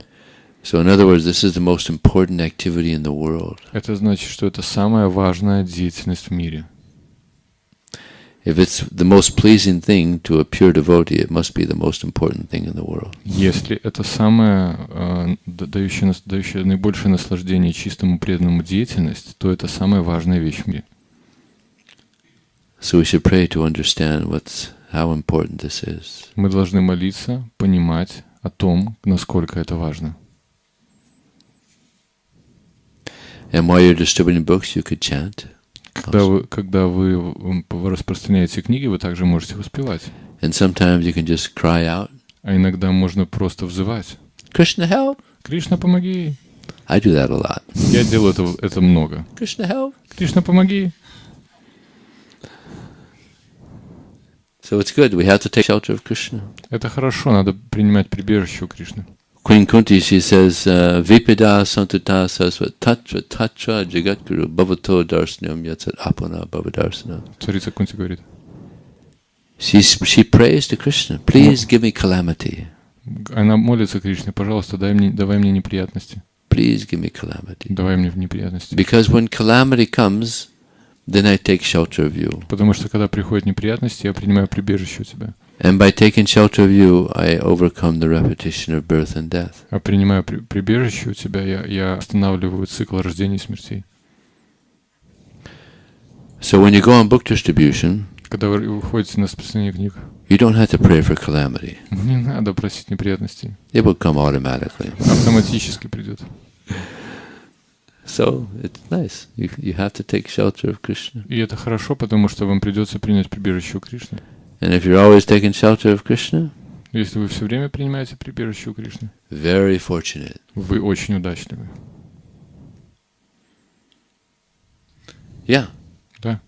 So in other words, this is the most important activity in the world. Это значит, что это самая важная деятельность в мире. If it's the most pleasing thing to a pure devotee, it must be the most important thing in the world. Если это самая дающая наибольшее наслаждение чистому преданному деятельность, то это самая важная вещь в мире. So we should pray to understand how important this is. Мы должны молиться, понимать о том, насколько это важно. And while you're distributing books, you could chant. Когда вы распространяете книги, вы также можете воспевать. And sometimes you can just cry out. А иногда можно просто взывать. Krishna, help! Кришна, помоги! I do that a lot. Я делаю это много. Krishna, help! Кришна, помоги! So it's good. We have to take shelter of Krishna. Это хорошо, надо принимать прибежище у Кришны. Queen Kunti, she says, Vipida santutta sasvat tatra tatra jagatguru bhavato darsanyam yatsat apana bhavadarsanam. Царица Кунти говорит. She prays to Krishna, please give me calamity. Она молится Кришне, пожалуйста, давай мне неприятности. Please give me calamity. Давай мне неприятности. Because when calamity comes, then I take shelter of you. Потому что когда приходят неприятности, я принимаю прибежище у тебя. And by taking shelter of you, I overcome the repetition of birth and death. А принимая прибежище у тебя, я останавливаю цикл рождения и смертей. So when you go on book distribution, когда вы выходите на распространение книг, you don't have to pray for calamity. Не надо просить неприятностей. It will come automatically. Автоматически придет. So it's nice. You have to take shelter of Krishna. И это хорошо, потому что вам придется принять прибежище у Кришны. And if you're always taking shelter of Krishna, если вы все время принимаете прибежище у Кришны, very fortunate. Вы очень удачливы. Yeah. Да.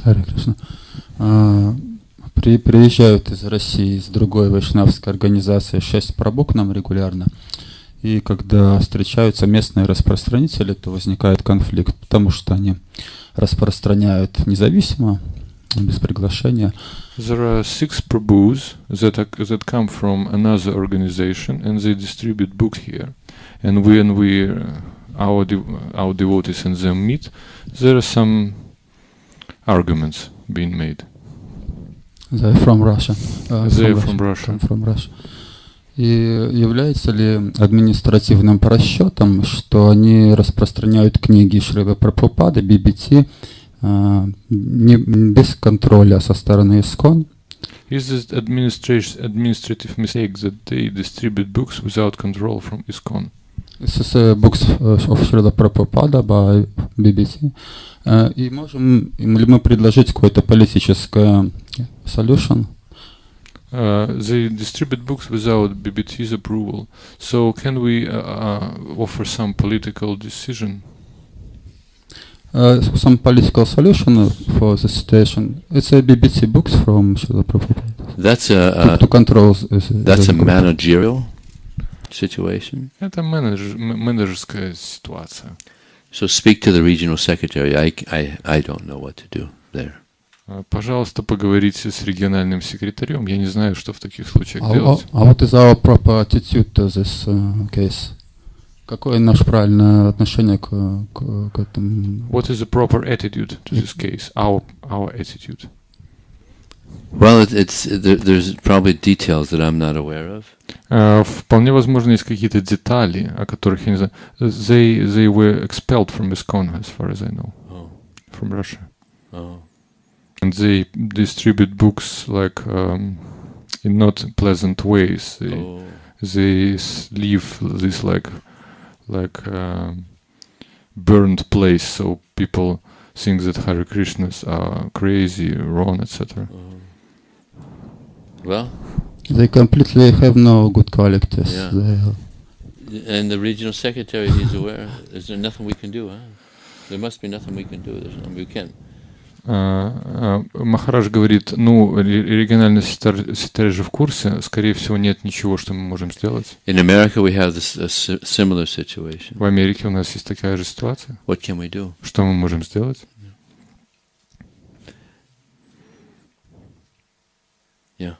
Харе Кришна. Приезжают из России, из другой вайшнавской организации 6 прабhu к нам регулярно. И когда встречаются местные распространители, то возникает конфликт, потому что они распространяют независимо, без приглашения. There are 6 prabhus that come from another organization and they distribute books here. And our devotees and them meet, there are some arguments being made. They're from Russia. They're from Russia. From Russia. И является ли административным просчетом, что они распространяют книги Шрилы Прабхупады, BBT, без контроля со стороны Искон? Is this administrative mistake that they distribute books without control from ISKCON? This is books of Шрилы Прабхупады by BBC. И можем ли мы предложить какое-то политическое solution? They distribute books without BBT's approval. So can we offer some political decision? Some political solution for the situation. It's a BBC books from Шрила Прабхупады. That's to control. That's a managerial situation. Это менеджерская ситуация. So speak to the regional secretary. I don't know what to do there. Пожалуйста, поговорите с региональным секретарем. Я не знаю, что в таких случаях делать. What is our proper attitude to this case? Какое наше правильное отношение к этому? What is the proper attitude to this case? Our attitude. Well, there's probably details that I'm not aware of. Вполне возможно, есть какие-то детали, о которых я не знаю. They were expelled from ISKCON, as far as I know, from Russia. And they distribute books like in not pleasant ways. They leave this like burned place, so people think that Hare Krishnas are crazy, wrong, etc. Well, they completely have no good qualities. Yeah. And the regional secretary is aware. Is there nothing we can do? Huh? There must be nothing we can do. We can't. Махарадж говорит, ну, региональный секретарь же в курсе, скорее всего, нет ничего, что мы можем сделать. In America we have this similar situation. В Америке у нас есть такая же ситуация. What can we do? Что мы можем сделать? Yeah.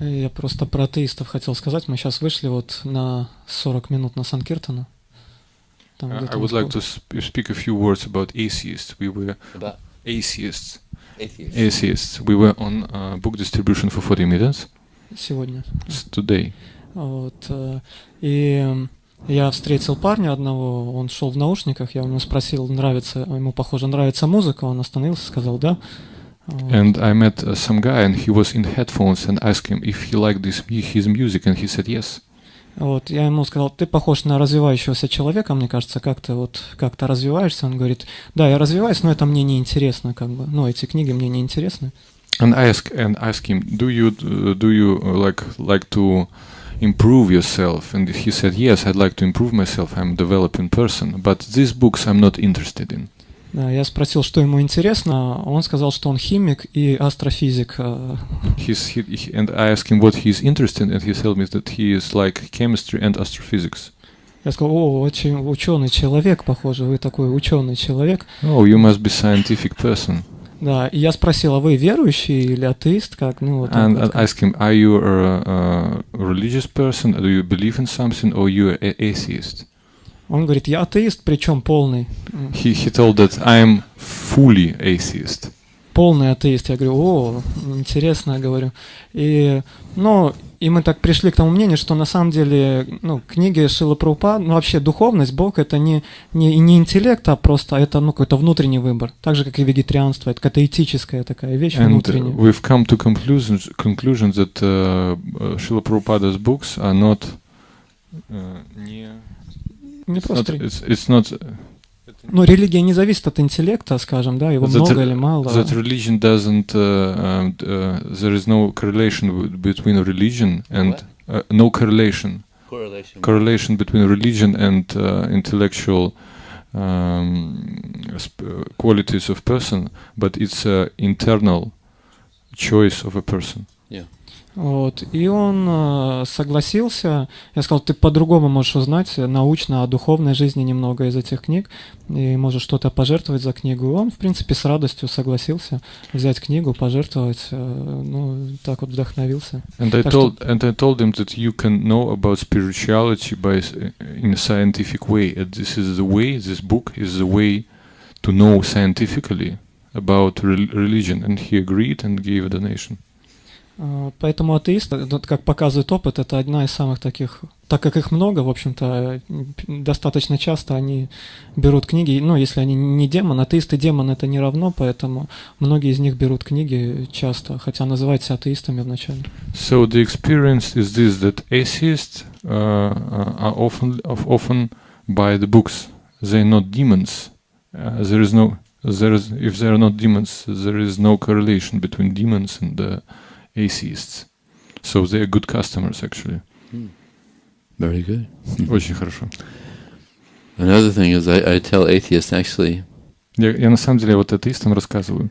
Я просто про атеистов хотел сказать. Мы сейчас вышли вот на 40 минут на Санкиртану. I would like to speak a few words about atheists. We were atheists. We were on book distribution for 40 minutes. Сегодня. Today. Вот. И я встретил парня одного, он шел в наушниках, я у него спросил, нравится, ему, похоже, нравится музыка, он остановился, сказал, да. And I met some guy, and he was in headphones, and asked him if he liked his music, and he said yes. Вот, я ему сказал, ты похож на развивающегося человека, мне кажется, как-то развиваешься. Он говорит, да, я развиваюсь, но это мне не интересно, как бы, ну, эти книги мне не интересны. And I asked him, do you like to improve yourself? And he said, yes, I'd like to improve myself. I'm a developing person, but these books I'm not interested in. Я спросил, что ему интересно, он сказал, что он химик и астрофизик. And I asked him what he's interested in, and he told me that he is like chemistry and astrophysics. Я сказал, о, очень ученый человек, похоже, вы такой ученый человек. Oh, you must be scientific person. Да, и я спросил, а вы верующий или атеист? Как? Ну, вот and I asked him, are you a religious person? Do you believe in something, or you an atheist? Он говорит, я атеист, причем полный. He told that I'm fully atheist. Полный атеист. Я говорю, о, интересно, говорю. И мы так пришли к тому мнению, что на самом деле, книги Шрилы Прабхупады, вообще духовность, Бог, это не интеллект, а просто это, какой-то внутренний выбор. Так же, как и вегетарианство, это какая-то этическая такая вещь внутренняя. We've come to conclusion that Шрила Прабхупada's books are not не просто. It's not. Религия не зависит от интеллекта, скажем, да, его много или мало. That religion doesn't. There is no correlation between religion and no correlation. Correlation between religion and intellectual qualities of person, but it's an internal choice of a person. Yeah. Вот. И он согласился. Я сказал, ты по-другому можешь узнать научно о духовной жизни немного из этих книг, и можешь что-то пожертвовать за книгу. И он, в принципе, с радостью согласился взять книгу, пожертвовать. Так вот вдохновился. And I told him that you can know about spirituality in a scientific way. And this is the way. This book is the way to know scientifically about religion. And he agreed and gave a donation. Поэтому атеисты, вот как показывает опыт, это одна из самых таких, так как их много, в общем-то, достаточно часто они берут книги, ну, если они не демон, атеист и демон это не равно, поэтому многие из них берут книги часто, хотя называются атеистами вначале. So the experience is this, that atheists are often buy the books. They're not demons. If they are not demons, there is no correlation between demons and the atheists. So they are good customers, actually. Very good. Очень хорошо. Another thing is I tell atheists actually, Я на самом деле вот атеистам рассказываю.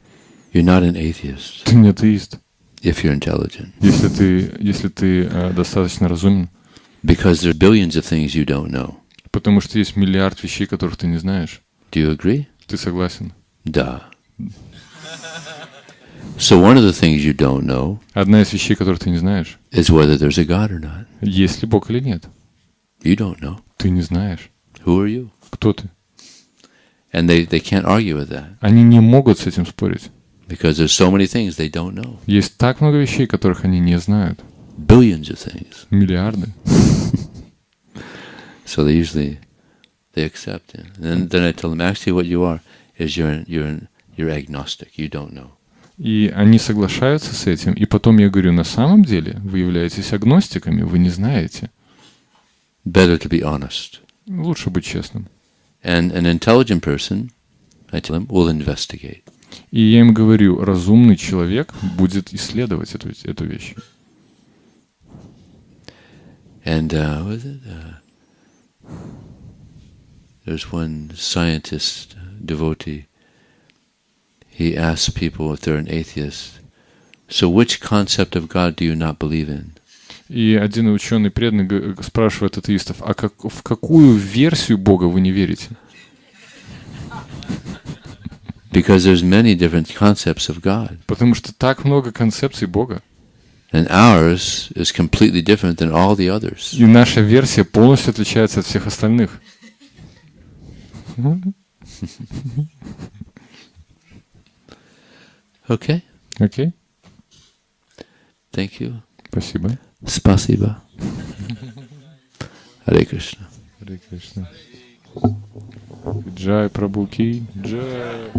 you're not an atheist Ты не атеист, if you're intelligent. если ты достаточно разумен. Because there are billions of things you don't know. Потому что есть миллиард вещей, которых ты не знаешь. Do you agree? Ты согласен? Да. So one of the things you don't know Одна из вещей, которых ты не знаешь, is whether there's a God or not. есть ли Бог или нет. You don't know. Ты не знаешь. Who are you? Кто ты? And they can't argue with that. Они не могут с этим спорить. Because there's so many things they don't know. Есть так много вещей, которых они не знают. Billions of things. Миллиарды. So they usually accept it. And then I tell them, actually what you are is you're agnostic. You don't know. И они соглашаются с этим, и потом я говорю, на самом деле вы являетесь агностиками, вы не знаете. Better to be honest. Лучше быть честным. And an intelligent person, I tell them, will investigate. И я им говорю, разумный человек будет исследовать эту вещь. And what is it? There's one scientist, devotee. He asks people if they're an atheist, so which concept of God do you not believe in? И один ученый преданный спрашивает атеистов, а в какую версию Бога вы не верите? Because there's many different concepts of God. Потому что так много концепций Бога. And ours is completely different than all the others. И наша версия полностью отличается от всех остальных. Okay? Окей? Thank you. Спасибо. Спасибо. Харе Кришна. Харе Кришна. Виджай, Прабху ки, джай.